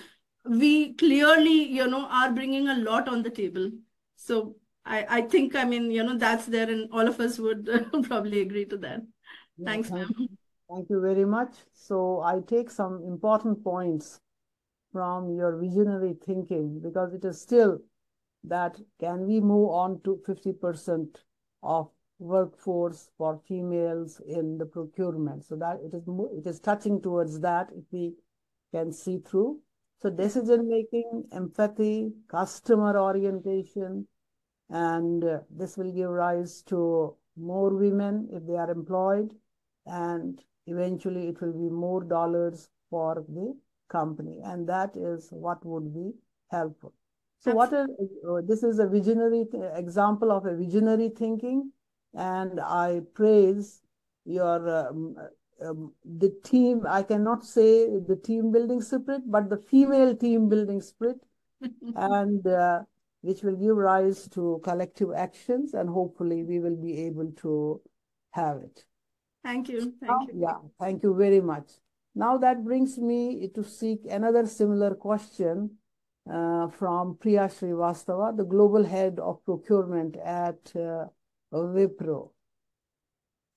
We clearly, are bringing a lot on the table. So I think, I mean, that's there and all of us would probably agree to that. Yeah, Thanks, ma'am. Thank you very much. So I take some important points from your visionary thinking, because it is still that can we move on to 50% of workforce for females in the procurement? So that it is touching towards that if we can see through. So decision making, empathy, customer orientation, and this will give rise to more women if they are employed, and eventually it will be more dollars for the company, and that is what would be helpful. So this is a visionary example of a visionary thinking, and I praise your the team. I cannot say the team building spirit, but the female team building spirit, and which will give rise to collective actions, and hopefully we will be able to have it. Thank you. Thank you. Yeah, thank you very much. Now that brings me to seek another similar question from Priya Srivastava, the Global Head of Procurement at Wipro.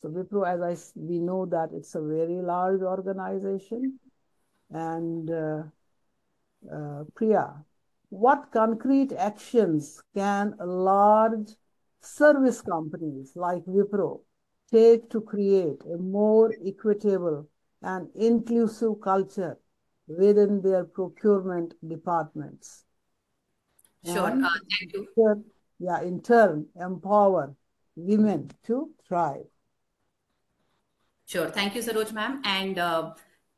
So Wipro, we know that it's a very large organization. And Priya, what concrete actions can large service companies like Wipro take to create a more equitable and inclusive culture within their procurement departments? Sure. And Thank you. in turn, empower women to thrive. Sure. Thank you, Saroj ma'am. And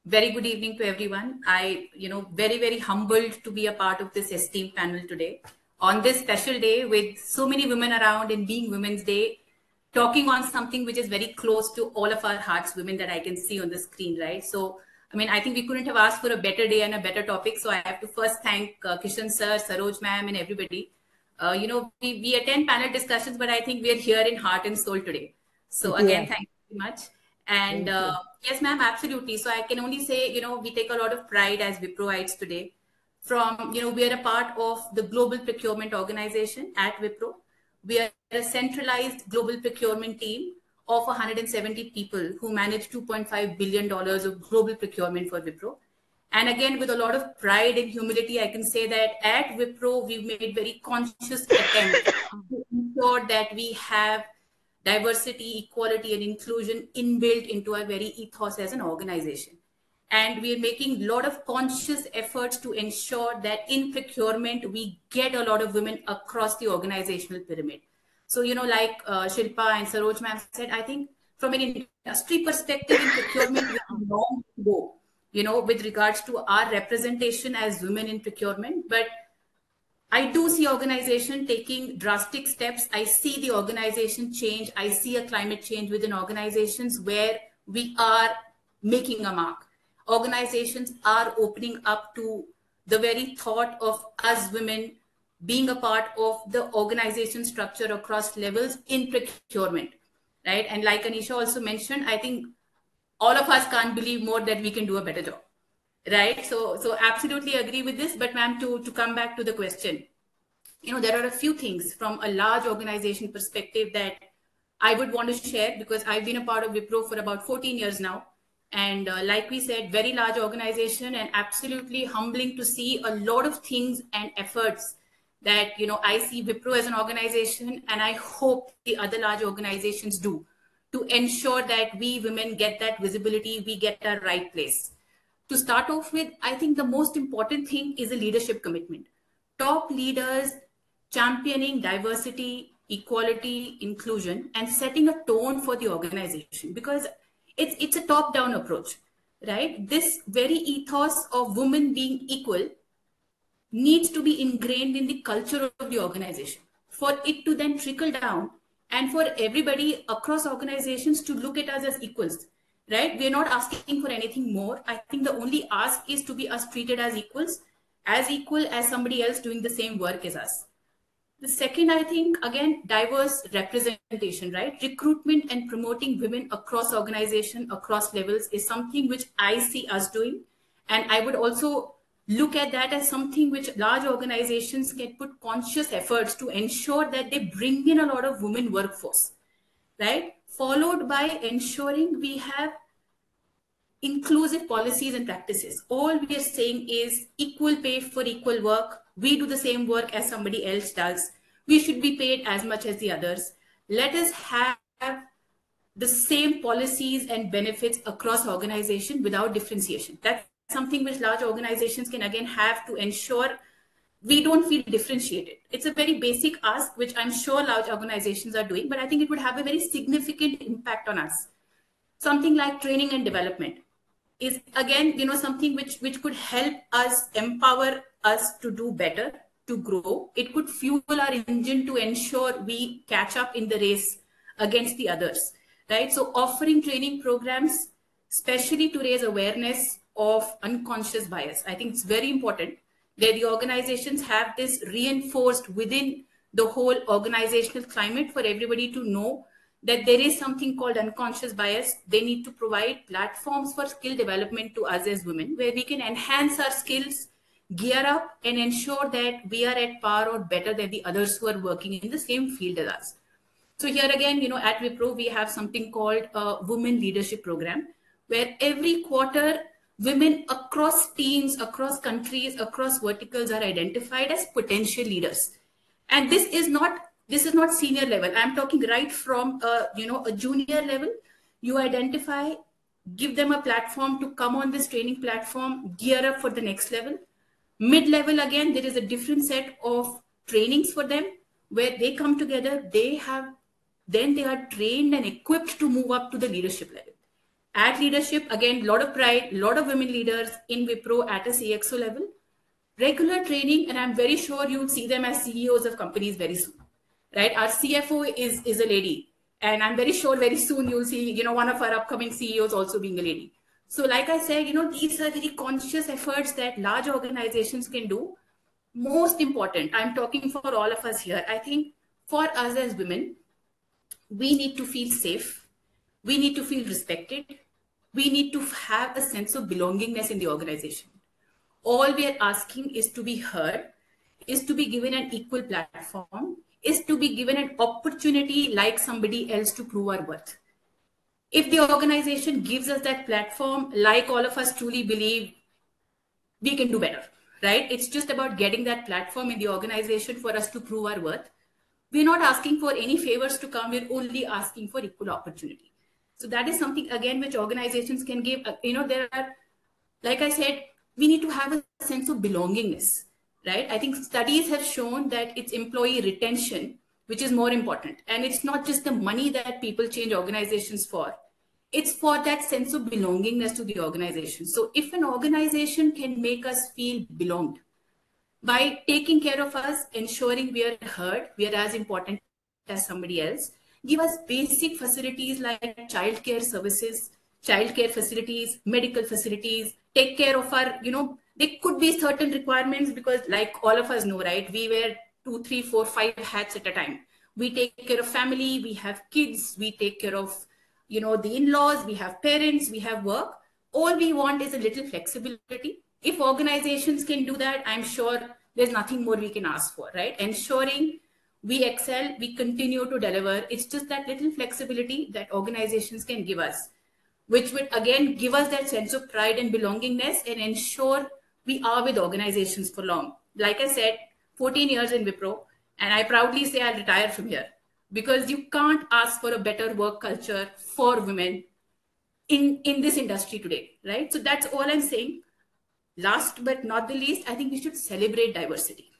very good evening to everyone. Very, very humbled to be a part of this esteemed panel today on this special day with so many women around and being Women's Day, talking on something which is very close to all of our hearts, women, that I can see on the screen, right? So, I think we couldn't have asked for a better day and a better topic. So I have to first thank Kishan sir, Saroj ma'am, and everybody. We attend panel discussions, but I think we are here in heart and soul today. So again, thank you very much. And yes, ma'am, absolutely. So I can only say, we take a lot of pride as Wiproites today. We are a part of the Global Procurement Organization at Wipro. We are a centralized global procurement team of 170 people who manage $2.5 billion of global procurement for Wipro. And again, with a lot of pride and humility, I can say that at Wipro, we've made very conscious attempt to ensure that we have diversity, equality, and inclusion inbuilt into our very ethos as an organization. And we are making a lot of conscious efforts to ensure that in procurement, we get a lot of women across the organizational pyramid. So, like Shilpa and Saroj ma'am said, I think from an industry perspective in procurement, we have long to go, with regards to our representation as women in procurement. But I do see organization taking drastic steps. I see the organization change. I see a climate change within organizations where we are making a mark. Organizations are opening up to the very thought of us women being a part of the organization structure across levels in procurement, right? And like Anisha also mentioned, I think all of us can't believe more that we can do a better job. Right. So absolutely agree with this. But ma'am, to come back to the question, there are a few things from a large organization perspective that I would want to share, because I've been a part of Wipro for about 14 years now. And like we said, very large organization, and absolutely humbling to see a lot of things and efforts that, I see Wipro as an organization, and I hope the other large organizations do, to ensure that we women get that visibility, we get our right place. To start off with, I think the most important thing is a leadership commitment. Top leaders championing diversity, equality, inclusion, and setting a tone for the organization, because it's a top-down approach, right? This very ethos of women being equal needs to be ingrained in the culture of the organization for it to then trickle down and for everybody across organizations to look at us as equals. Right? We're not asking for anything more. I think the only ask is to be us treated as equals, as equal as somebody else doing the same work as us. The second, I think, again, diverse representation, right? Recruitment and promoting women across organization, across levels is something which I see us doing. And I would also look at that as something which large organizations can put conscious efforts to ensure that they bring in a lot of women workforce, right? Followed by ensuring we have inclusive policies and practices. All we are saying is equal pay for equal work. We do the same work as somebody else does. We should be paid as much as the others. Let us have the same policies and benefits across organization without differentiation. That's something which large organizations can again have to ensure we don't feel differentiated. It's a very basic ask, which I'm sure large organizations are doing, but I think it would have a very significant impact on us. Something like training and development is again, something which could help us, empower us to do better, to grow. It could fuel our engine to ensure we catch up in the race against the others, right? So offering training programs, especially to raise awareness of unconscious bias. I think it's very important that the organizations have this reinforced within the whole organizational climate for everybody to know that there is something called unconscious bias. They need to provide platforms for skill development to us as women, where we can enhance our skills, gear up and ensure that we are at par or better than the others who are working in the same field as us. So here again, at Wipro, we have something called a Women Leadership Program, where every quarter, women across teams, across countries, across verticals are identified as potential leaders. And this is not senior level. I'm talking right from a junior level. You identify, give them a platform to come on this training platform, gear up for the next level. Mid-level, again, there is a different set of trainings for them where they come together. Then they are trained and equipped to move up to the leadership level. At leadership, again, a lot of pride, a lot of women leaders in Wipro at a CXO level. Regular training, and I'm very sure you'll see them as CEOs of companies very soon, right? Our CFO is a lady, and I'm very sure very soon you'll see, one of our upcoming CEOs also being a lady. So like I said, these are very conscious efforts that large organizations can do. Most important, I'm talking for all of us here. I think for us as women, we need to feel safe. We need to feel respected. We need to have a sense of belongingness in the organization. All we are asking is to be heard, is to be given an equal platform, is to be given an opportunity like somebody else to prove our worth. If the organization gives us that platform, like all of us truly believe, we can do better, right? It's just about getting that platform in the organization for us to prove our worth. We're not asking for any favors to come. We're only asking for equal opportunity. So that is something, again, which organizations can give. There are, like I said, we need to have a sense of belongingness, right? I think studies have shown that it's employee retention, which is more important. And it's not just the money that people change organizations for. It's for that sense of belongingness to the organization. So if an organization can make us feel belonged, by taking care of us, ensuring we are heard, we are as important as somebody else, give us basic facilities like childcare services, childcare facilities, medical facilities, take care of our, there could be certain requirements because like all of us know, right? We wear 2, 3, 4, 5 hats at a time. We take care of family, we have kids, we take care of, the in-laws, we have parents, we have work. All we want is a little flexibility. If organizations can do that, I'm sure there's nothing more we can ask for, right? Ensuring we excel, we continue to deliver. It's just that little flexibility that organizations can give us, which would again give us that sense of pride and belongingness and ensure we are with organizations for long. Like I said, 14 years in Wipro, and I proudly say I'll retire from here because you can't ask for a better work culture for women in this industry today, right? So that's all I'm saying. Last but not the least, I think we should celebrate diversity,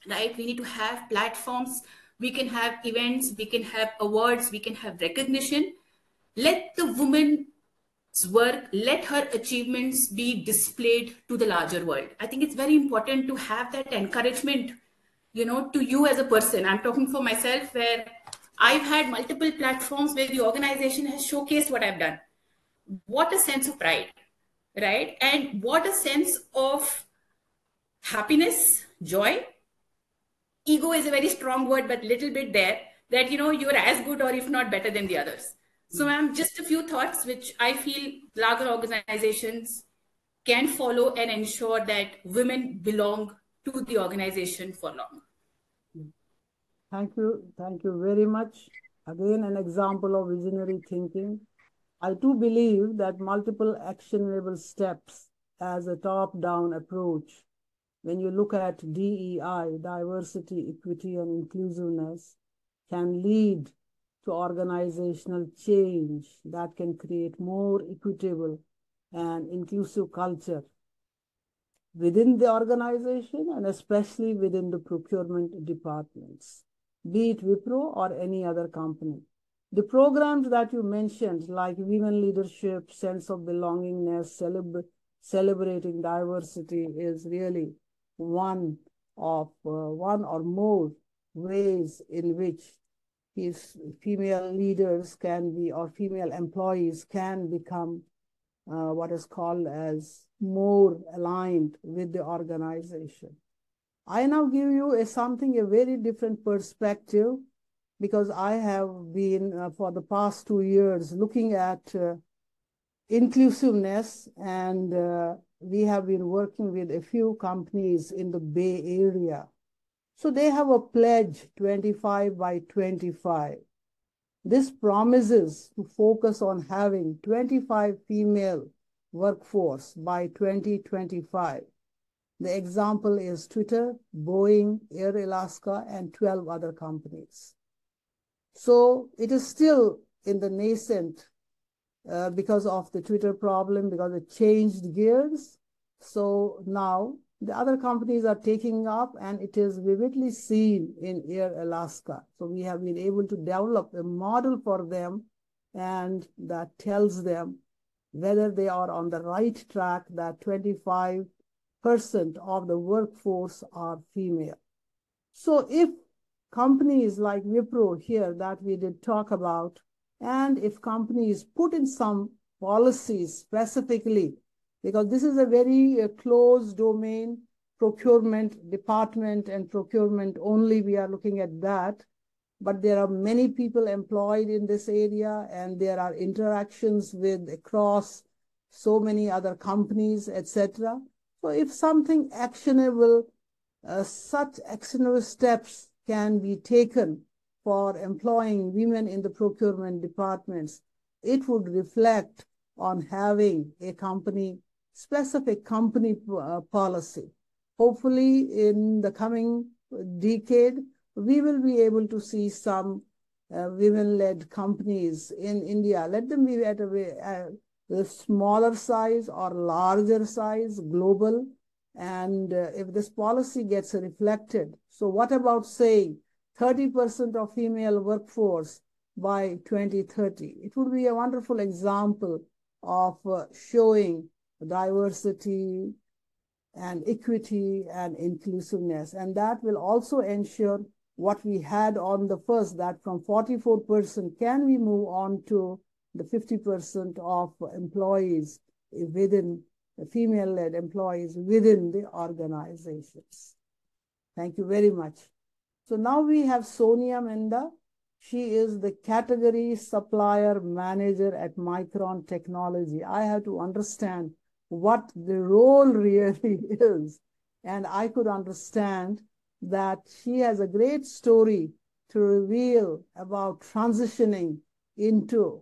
right? We need to have platforms. We can have events, we can have awards, we can have recognition. Let the woman's work, let her achievements be displayed to the larger world. I think it's very important to have that encouragement, to you as a person. I'm talking for myself where I've had multiple platforms where the organization has showcased what I've done. What a sense of pride, right? And what a sense of happiness, joy. Ego is a very strong word, but little bit there that, you're as good or if not better than the others. So ma'am, just a few thoughts which I feel larger organizations can follow and ensure that women belong to the organization for long. Thank you. Thank you very much. Again, an example of visionary thinking. I do believe that multiple actionable steps as a top-down approach, when you look at DEI, diversity, equity, and inclusiveness, can lead to organizational change that can create more equitable and inclusive culture within the organization and especially within the procurement departments, be it Wipro or any other company. The programs that you mentioned, like women leadership, sense of belongingness, celebrating diversity, is really one or more ways in which female leaders can be, or female employees can become what is called as more aligned with the organization. I now give you a very different perspective, because I have been for the past 2 years looking at inclusiveness and we have been working with a few companies in the Bay Area. So they have a pledge 25 by 25. This promises to focus on having 25 female workforce by 2025. The example is Twitter, Boeing, Air Alaska, and 12 other companies. So it is still in the nascent because of the Twitter problem, because it changed gears. So now the other companies are taking up, and it is vividly seen in Air Alaska. So we have been able to develop a model for them, and that tells them whether they are on the right track, that 25% of the workforce are female. So if companies like Wipro here that we did talk about, and if companies put in some policies specifically, because this is a very closed domain, procurement department and procurement only, we are looking at that. But there are many people employed in this area, and there are interactions with across so many other companies, etc. So if something actionable, such actionable steps can be taken for employing women in the procurement departments, it would reflect on having a specific company policy. Hopefully in the coming decade, we will be able to see some women-led companies in India. Let them be at a smaller size or larger size, global. And if this policy gets reflected, so what about saying 30% of female workforce by 2030? It would be a wonderful example of showing diversity and equity and inclusiveness. And that will also ensure what we had on the first, that from 44%, can we move on to the 50% of employees within female-led employees within the organizations. Thank you very much. So now we have Sonia Menda. She is the category supplier manager at Micron Technology. I have to understand what the role really is. And I could understand that she has a great story to reveal about transitioning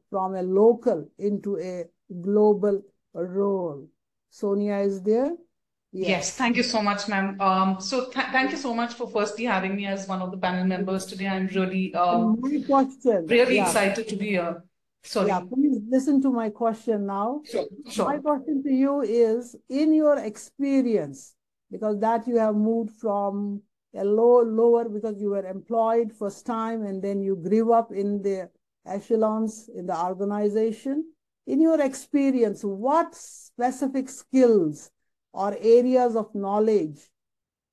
from a local into a global role. Sonia is there? Yes, thank you so much, ma'am. Thank you so much for firstly having me as one of the panel members today. I'm really really excited to be here. Sorry. Yeah, please listen to my question now. Sure. My question to you is, in your experience, because that you have moved from a lower because you were employed first time, and then you grew up in the echelons in the organization. In your experience, what specific skills or areas of knowledge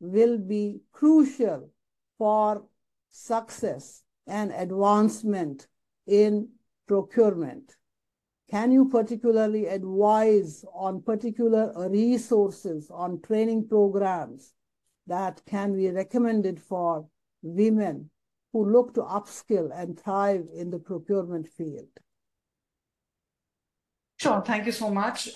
will be crucial for success and advancement in procurement? Can you particularly advise on particular resources, on training programs that can be recommended for women who look to upskill and thrive in the procurement field? Sure, thank you so much.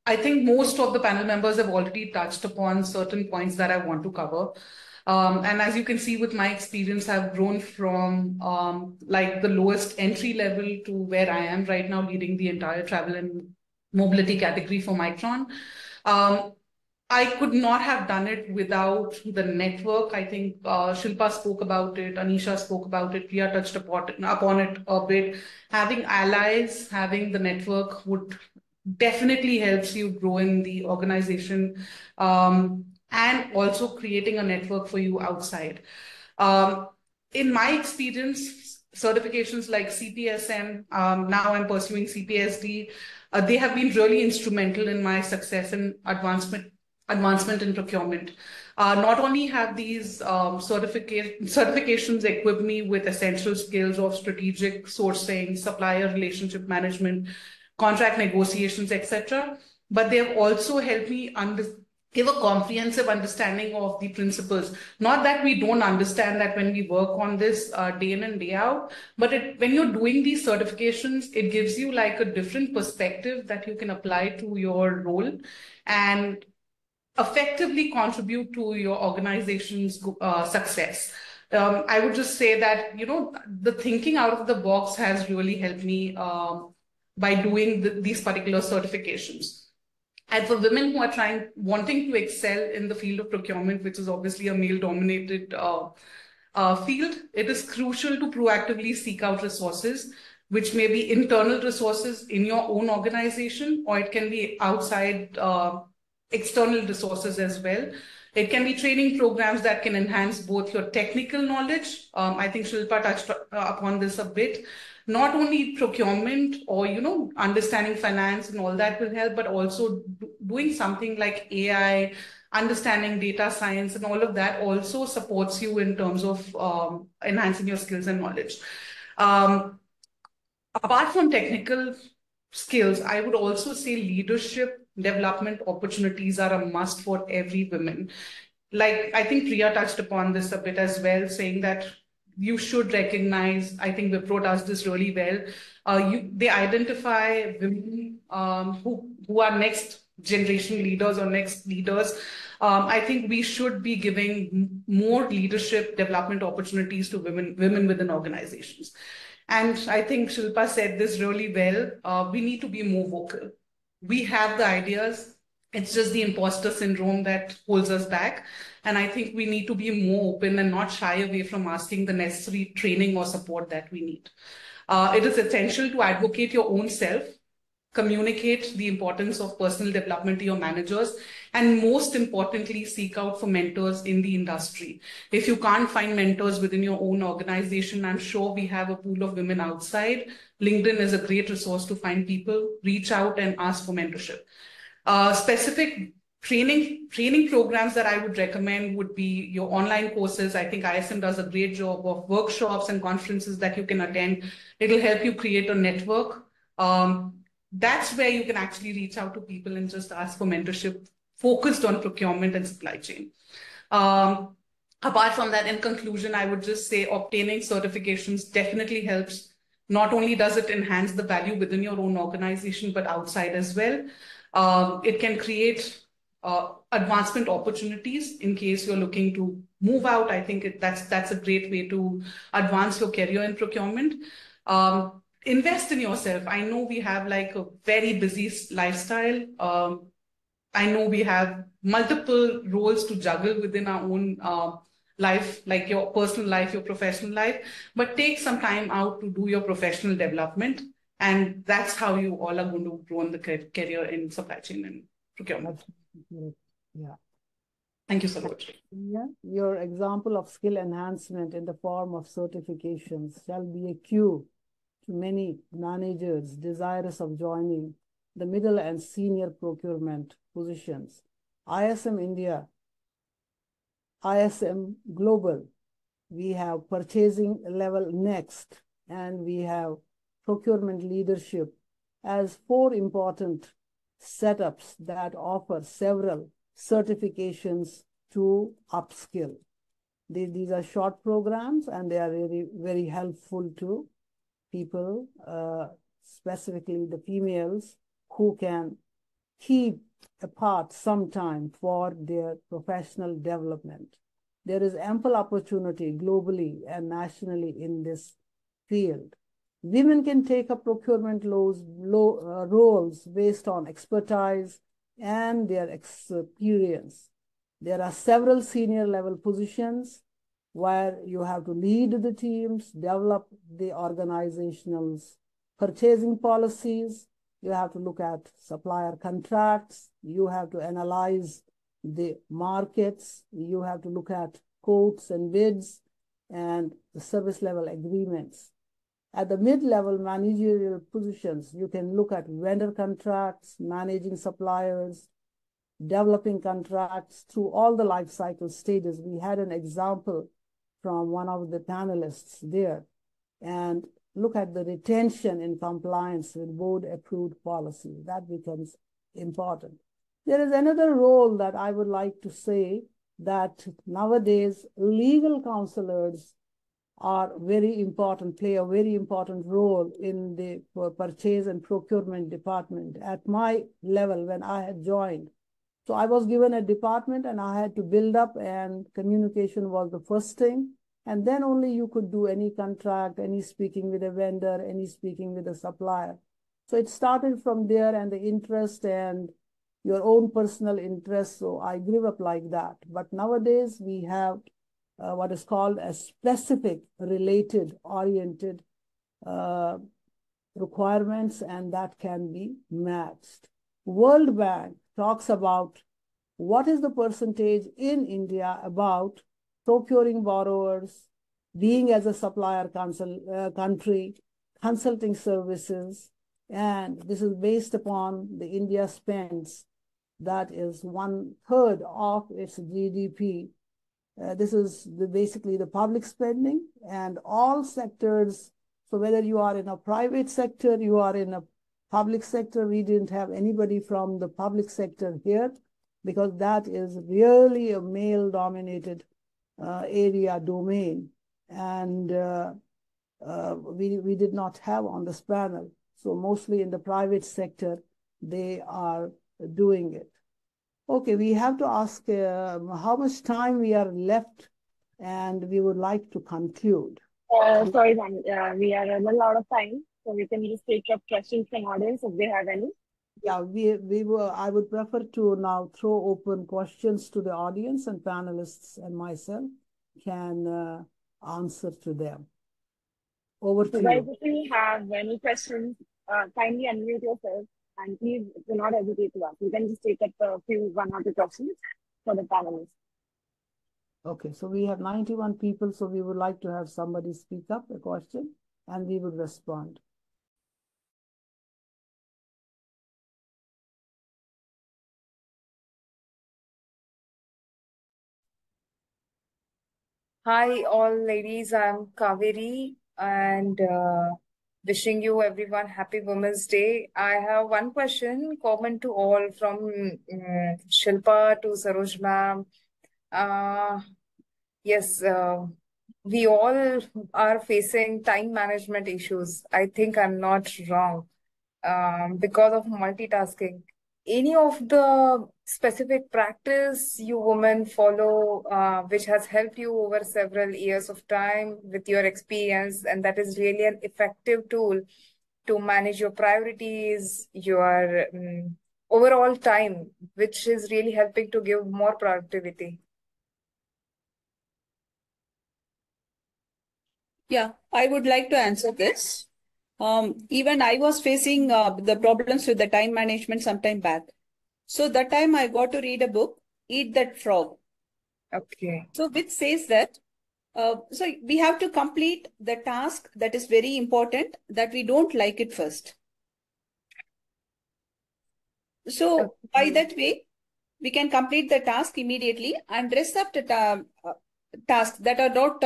I think most of the panel members have already touched upon certain points that I want to cover. And as you can see with my experience, I've grown from like the lowest entry level to where I am right now, leading the entire travel and mobility category for Micron. I could not have done it without the network. I think Shilpa spoke about it, Anisha spoke about it, Priya touched upon it a bit. Having allies, having the network would definitely helps you grow in the organization, and also creating a network for you outside. In my experience, certifications like CPSM, now I'm pursuing CPSD, they have been really instrumental in my success and advancement in procurement. Not only have these certifications equipped me with essential skills of strategic sourcing, supplier relationship management, contract negotiations, etc., but they have also helped me give a comprehensive understanding of the principles. Not that we don't understand that when we work on this day in and day out, but when you're doing these certifications, it gives you like a different perspective that you can apply to your role and effectively contribute to your organization's success. I would just say that, the thinking out of the box has really helped me by doing these particular certifications. And for women who are wanting to excel in the field of procurement, which is obviously a male-dominated field, it is crucial to proactively seek out resources, which may be internal resources in your own organization, or it can be outside external resources as well. It can be training programs that can enhance both your technical knowledge. I think Shilpa touched upon this a bit. Not only procurement or, understanding finance and all that will help, but also doing something like AI, understanding data science and all of that also supports you in terms of enhancing your skills and knowledge. Apart from technical skills, I would also say leadership development opportunities are a must for every woman. Like, I think Priya touched upon this a bit as well, saying that you should recognize, I think Wipro does this really well. They identify women who are next generation leaders or next leaders. I think we should be giving more leadership development opportunities to women within organizations. And I think Shilpa said this really well. We need to be more vocal. We have the ideas. It's just the imposter syndrome that holds us back. And I think we need to be more open and not shy away from asking the necessary training or support that we need. It is essential to advocate your own self, communicate the importance of personal development to your managers, and most importantly, seek out for mentors in the industry. If you can't find mentors within your own organization, I'm sure we have a pool of women outside. LinkedIn is a great resource to find people, reach out and ask for mentorship. Specific training programs that I would recommend would be your online courses. I think ISM does a great job of workshops and conferences that you can attend. It'll help you create a network. That's where you can actually reach out to people and just ask for mentorship focused on procurement and supply chain. Apart from that, in conclusion, I would just say obtaining certifications definitely helps. Not only does it enhance the value within your own organization, but outside as well. It can create advancement opportunities in case you're looking to move out. I think that's a great way to advance your career in procurement. Invest in yourself. I know we have like a very busy lifestyle. I know we have multiple roles to juggle within our own life, like your personal life, your professional life, but take some time out to do your professional development. And that's how you all are going to grow in the career in supply chain and procurement. Yeah. Thank you so much. Yeah, your example of skill enhancement in the form of certifications shall be a cue to many managers desirous of joining the middle and senior procurement positions. ISM India, ISM Global, we have purchasing level next, and we have procurement leadership as 4 important setups that offer several certifications to upskill. These are short programs and they are really very helpful to people, specifically the females, who can keep apart some time for their professional development. There is ample opportunity globally and nationally in this field. Women can take up procurement roles based on expertise and their experience. There are several senior level positions where you have to lead the teams, develop the organizational's purchasing policies. You have to look at supplier contracts. You have to analyze the markets. You have to look at quotes and bids and the service level agreements. At the mid-level managerial positions, you can look at vendor contracts, managing suppliers, developing contracts through all the life cycle stages. We had an example from one of the panelists there. And look at the retention in compliance with board-approved policy. That becomes important. There is another role that I would like to say, that nowadays legal counselors are very important, play a very important role in the purchase and procurement department at my level when I had joined. So I was given a department and I had to build up, and communication was the first thing. And then only you could do any contract, any speaking with a vendor, any speaking with a supplier. So it started from there, and the interest and your own personal interest. So I grew up like that. But nowadays we have what is called a specific related oriented requirements, and that can be matched. World Bank talks about what is the percentage in India about procuring borrowers, being as a supplier country, consulting services, and this is based upon the India spends, that is 1/3 of its GDP. This is basically the public spending, and all sectors. So whether you are in a private sector, you are in a public sector, we didn't have anybody from the public sector here because that is really a male-dominated area domain, and we did not have on this panel. So mostly in the private sector, they are doing it. Okay, we have to ask how much time we are left, and we would like to conclude. Sorry, ma'am. We are a little out of time, so we can just take up questions from audience if they have any. Yeah, I would prefer to now throw open questions to the audience, and panelists and myself can answer to them. Over to Guys, you. if you have any questions, kindly unmute yourself and please do not hesitate to ask. You can just take up one or two questions for the panelists. Okay, so we have 91 people, so we would like to have somebody speak up a question, and we would respond. Hi, all ladies. I'm Kaveri, and wishing you everyone happy Women's Day. I have one question common to all, from Shilpa to Saroj ma'am. Yes, we all are facing time management issues. I think I'm not wrong, because of multitasking. Any of the specific practice you women follow, which has helped you over several years of time with your experience, and that is really an effective tool to manage your priorities, your overall time, which is really helping to give more productivity? Yeah, I would like to answer this. Even I was facing the problems with the time management some time back. So that time I got to read a book, Eat That Frog. Okay. So which says that, so we have to complete the task that is very important, that we don't like it first. So by that way, we can complete the task immediately, and rest of the tasks that are not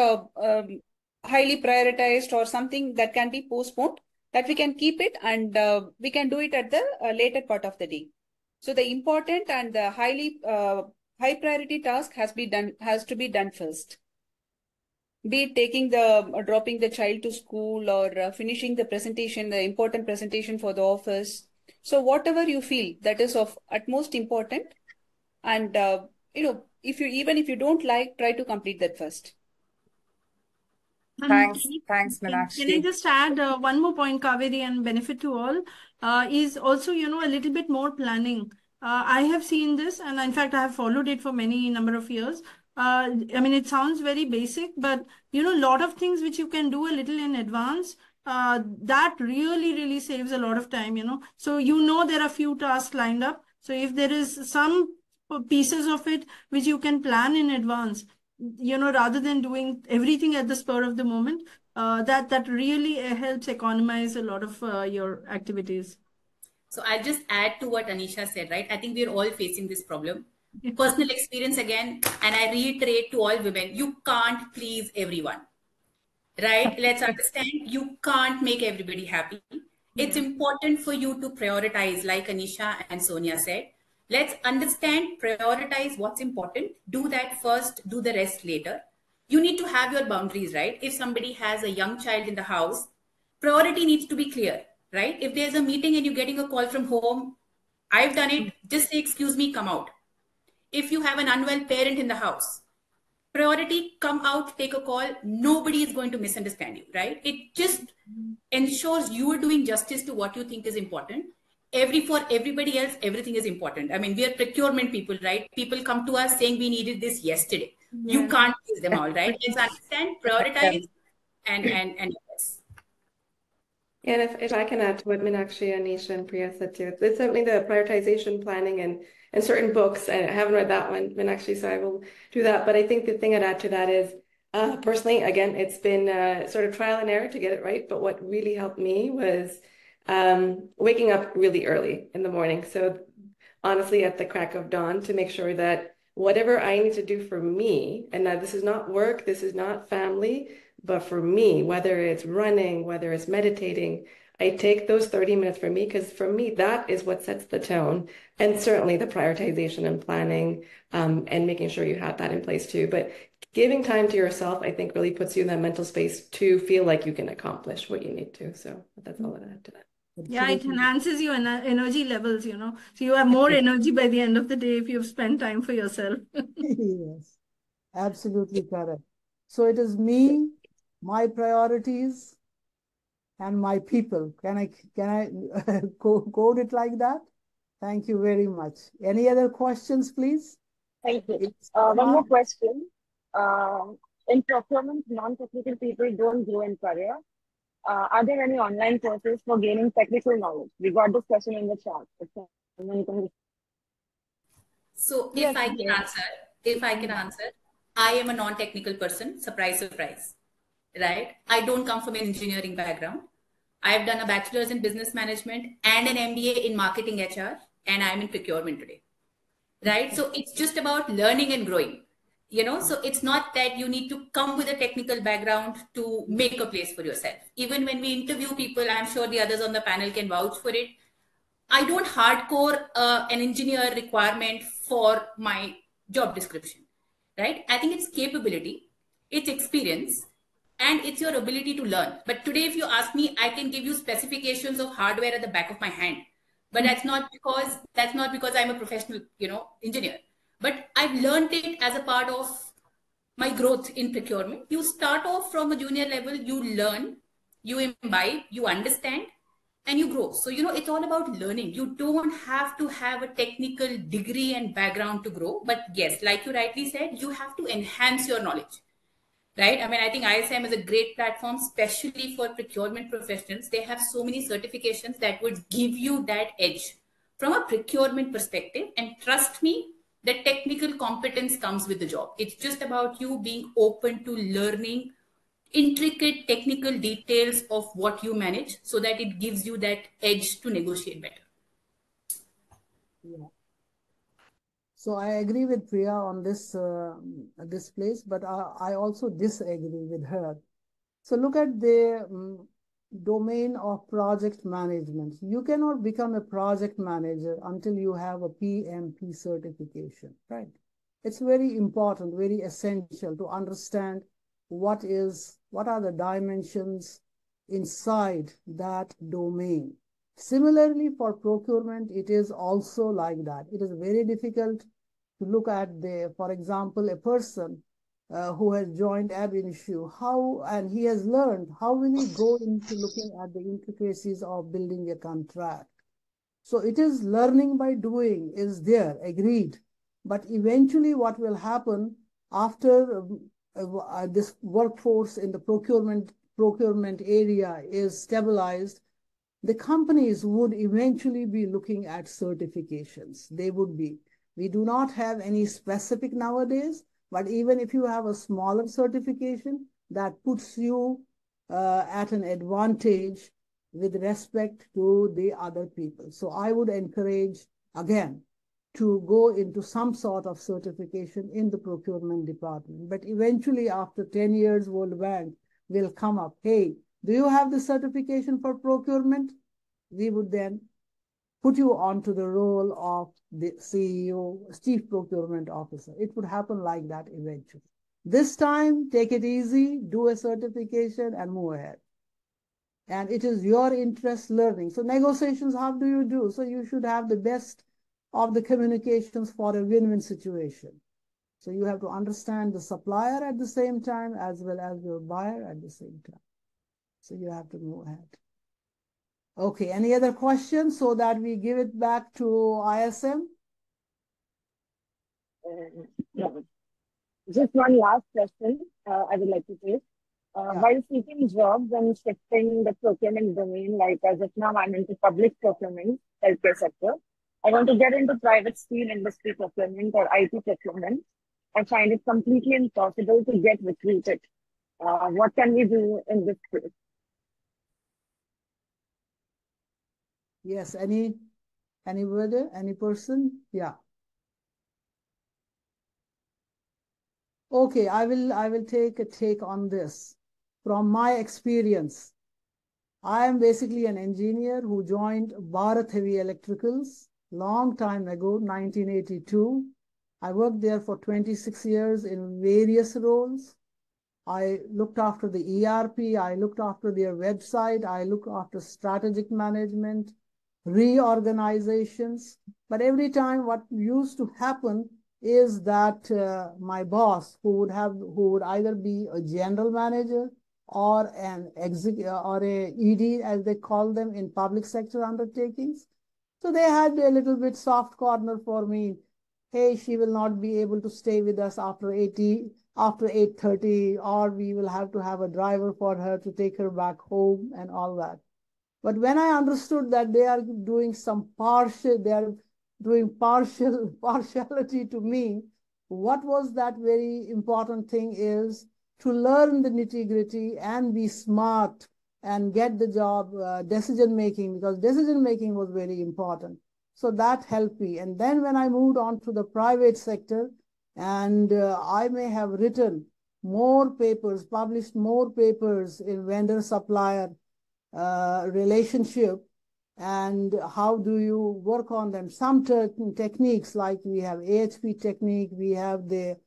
highly prioritized or something that can be postponed, that we can keep it, and we can do it at the later part of the day. So the important and the high priority task has to be done first. Be it dropping the child to school, or finishing the presentation, the important presentation for the office. So whatever you feel that is of utmost important, and if you don't like, try to complete that first. Thanks, Can I Meenakshi. just add one more point, Kaveri, and benefit to all, is also, a little bit more planning. I have seen this, and in fact, I have followed it for many number of years. I mean, it sounds very basic, but, a lot of things which you can do a little in advance, that really, really saves a lot of time, So, there are few tasks lined up. So if there is some pieces of it which you can plan in advance, rather than doing everything at the spur of the moment, that really helps economize a lot of your activities. So I'll just add to what Anisha said, right? I think we're all facing this problem. Personal experience again, and I reiterate to all women, you can't please everyone, right? Let's understand, you can't make everybody happy. It's important for you to prioritize, like Anisha and Sonia said. Let's understand, prioritize what's important, do that first, do the rest later. You need to have your boundaries, right? If somebody has a young child in the house, priority needs to be clear, right? If there's a meeting and you're getting a call from home, I've done it, just say, excuse me, come out. If you have an unwell parent in the house, priority, come out, take a call. Nobody is going to misunderstand you, right? It just ensures you are doing justice to what you think is important. For everybody else, everything is important. I mean, we are procurement people, right? People come to us saying we needed this yesterday. You can't please them all, right? Let's understand, prioritize, and yes. And if I can add to what Meenakshi, Anisha, and Priya said too, it's certainly the prioritization, planning, and certain books. I haven't read that one, Meenakshi, so I will do that. But I think the thing I'd add to that is, personally, again, it's been sort of trial and error to get it right. But what really helped me was waking up really early in the morning. So honestly, at the crack of dawn, to make sure that whatever I need to do for me, and now this is not work, this is not family, but for me, whether it's running, whether it's meditating, I take those 30 minutes for me, because for me, that is what sets the tone. And certainly the prioritization and planning, and making sure you have that in place too. But giving time to yourself, I think, really puts you in that mental space to feel like you can accomplish what you need to. So that's all I'd add to that. Yeah, it enhances your energy levels, So you have more energy by the end of the day if you've spent time for yourself. Yes, absolutely correct. So it is me, my priorities, and my people. Can I code it like that? Thank you very much. Any other questions, please? Thank you. One more question. In procurement, non-technical people don't grow in career. Are there any online courses for gaining technical knowledge? We got this question in the chat. So Yes, if I can answer, I am a non-technical person, surprise, surprise, right? I don't come from an engineering background. I've done a bachelor's in business management and an MBA in marketing HR, and I'm in procurement today, right? So it's just about learning and growing, so it's not that you need to come with a technical background to make a place for yourself. Even when we interview people, I'm sure the others on the panel can vouch for it. I don't hardcore an engineer requirement for my job description, right? I think it's capability, it's experience, and it's your ability to learn. But today, if you ask me, I can give you specifications of hardware at the back of my hand. But that's not because I'm a professional, engineer. But I've learned it as a part of my growth in procurement. You start off from a junior level, you learn, you imbibe, you understand, and you grow. So, it's all about learning. You don't have to have a technical degree and background to grow. But yes, like you rightly said, you have to enhance your knowledge, right? I mean, I think ISM is a great platform, especially for procurement professionals. They have so many certifications that would give you that edge from a procurement perspective. And trust me, the technical competence comes with the job. It's just about you being open to learning intricate technical details of what you manage so that it gives you that edge to negotiate better. Yeah. So I agree with Priya on this place, but I also disagree with her. So look at the domain of project management. You cannot become a project manager until you have a PMP certification, right? It's very important, very essential to understand what are the dimensions inside that domain. Similarly, for procurement, it is also like that. It is very difficult to look at for example, a person who has joined ab initio, and he has learned, how will he go into looking at the intricacies of building a contract? So it is learning by doing is there, agreed. But eventually what will happen after this workforce in the procurement area is stabilized, the companies would eventually be looking at certifications. They would be. We do not have any specific nowadays, but even if you have a smaller certification, that puts you at an advantage with respect to the other people. So I would encourage, again, to go into some sort of certification in the procurement department. But eventually, after 10 years, World Bank will come up, hey, do you have the certification for procurement? We would then put you onto the role of the CEO, Chief Procurement Officer. It would happen like that eventually. This time, take it easy, do a certification and move ahead. And it is your interest learning. So negotiations, how do you do? So you should have the best of the communications for a win-win situation. So you have to understand the supplier at the same time as well as your buyer at the same time. So you have to move ahead. Okay, any other questions so that we give it back to ISM? No. Just one last question I would like to take. Yeah. While seeking jobs and shifting the procurement domain, like as of now, I'm into public procurement, healthcare sector. I want to get into private steel industry procurement or IT procurement. I find it completely impossible to get recruited. What can we do in this case? Yes, anybody, any person? Yeah. Okay, I will take a take on this. From my experience, I am basically an engineer who joined Bharat Heavy Electricals long time ago, 1982. I worked there for 26 years in various roles. I looked after the ERP, I looked after their website, I looked after strategic management, reorganizations. But every time what used to happen is that my boss, who would either be a general manager or an or a ED, as they call them in public sector undertakings. So they had a little bit soft corner for me. Hey, she will not be able to stay with us after 8:30, or we will have to have a driver for her to take her back home and all that. But when I understood that they are doing partiality to me, what was that very important thing is to learn the nitty-gritty and be smart and get the job decision making, because decision making was very important. So that helped me. And then when I moved on to the private sector, and I may have written more papers, published more papers in vendor-supplier relationship, and how do you work on them. Some techniques, like we have AHP technique, we have the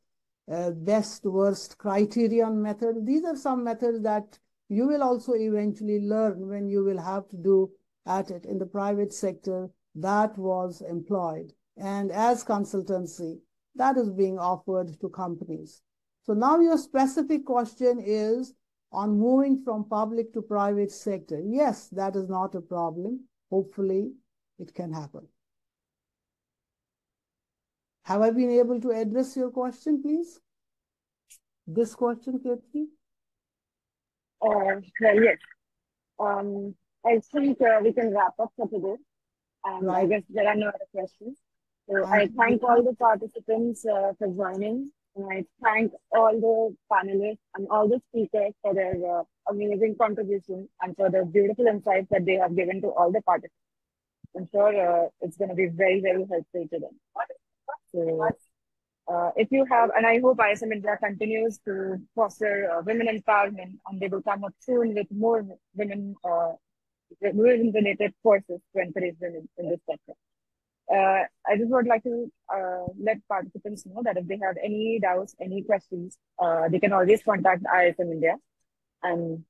best worst criterion method. These are some methods that you will also eventually learn when you will have to do at it in the private sector. That was employed, and as consultancy, that is being offered to companies. So now your specific question is on moving from public to private sector. Yes, that is not a problem. Hopefully, it can happen. Have I been able to address your question, please? This question, Kirti? Well, yes. I think we can wrap up for today. And I guess there are no other questions. So I thank all the participants for joining. And I thank all the panelists and all the speakers for their amazing contribution and for the beautiful insights that they have given to all the participants. I'm sure it's going to be very, very helpful to them. So if you have, and I hope ISM-INDIA continues to foster women empowerment, and they will come up soon with more women-related courses to encourage women in this sector. I just would like to let participants know that if they have any doubts, any questions, they can always contact ISM-INDIA. And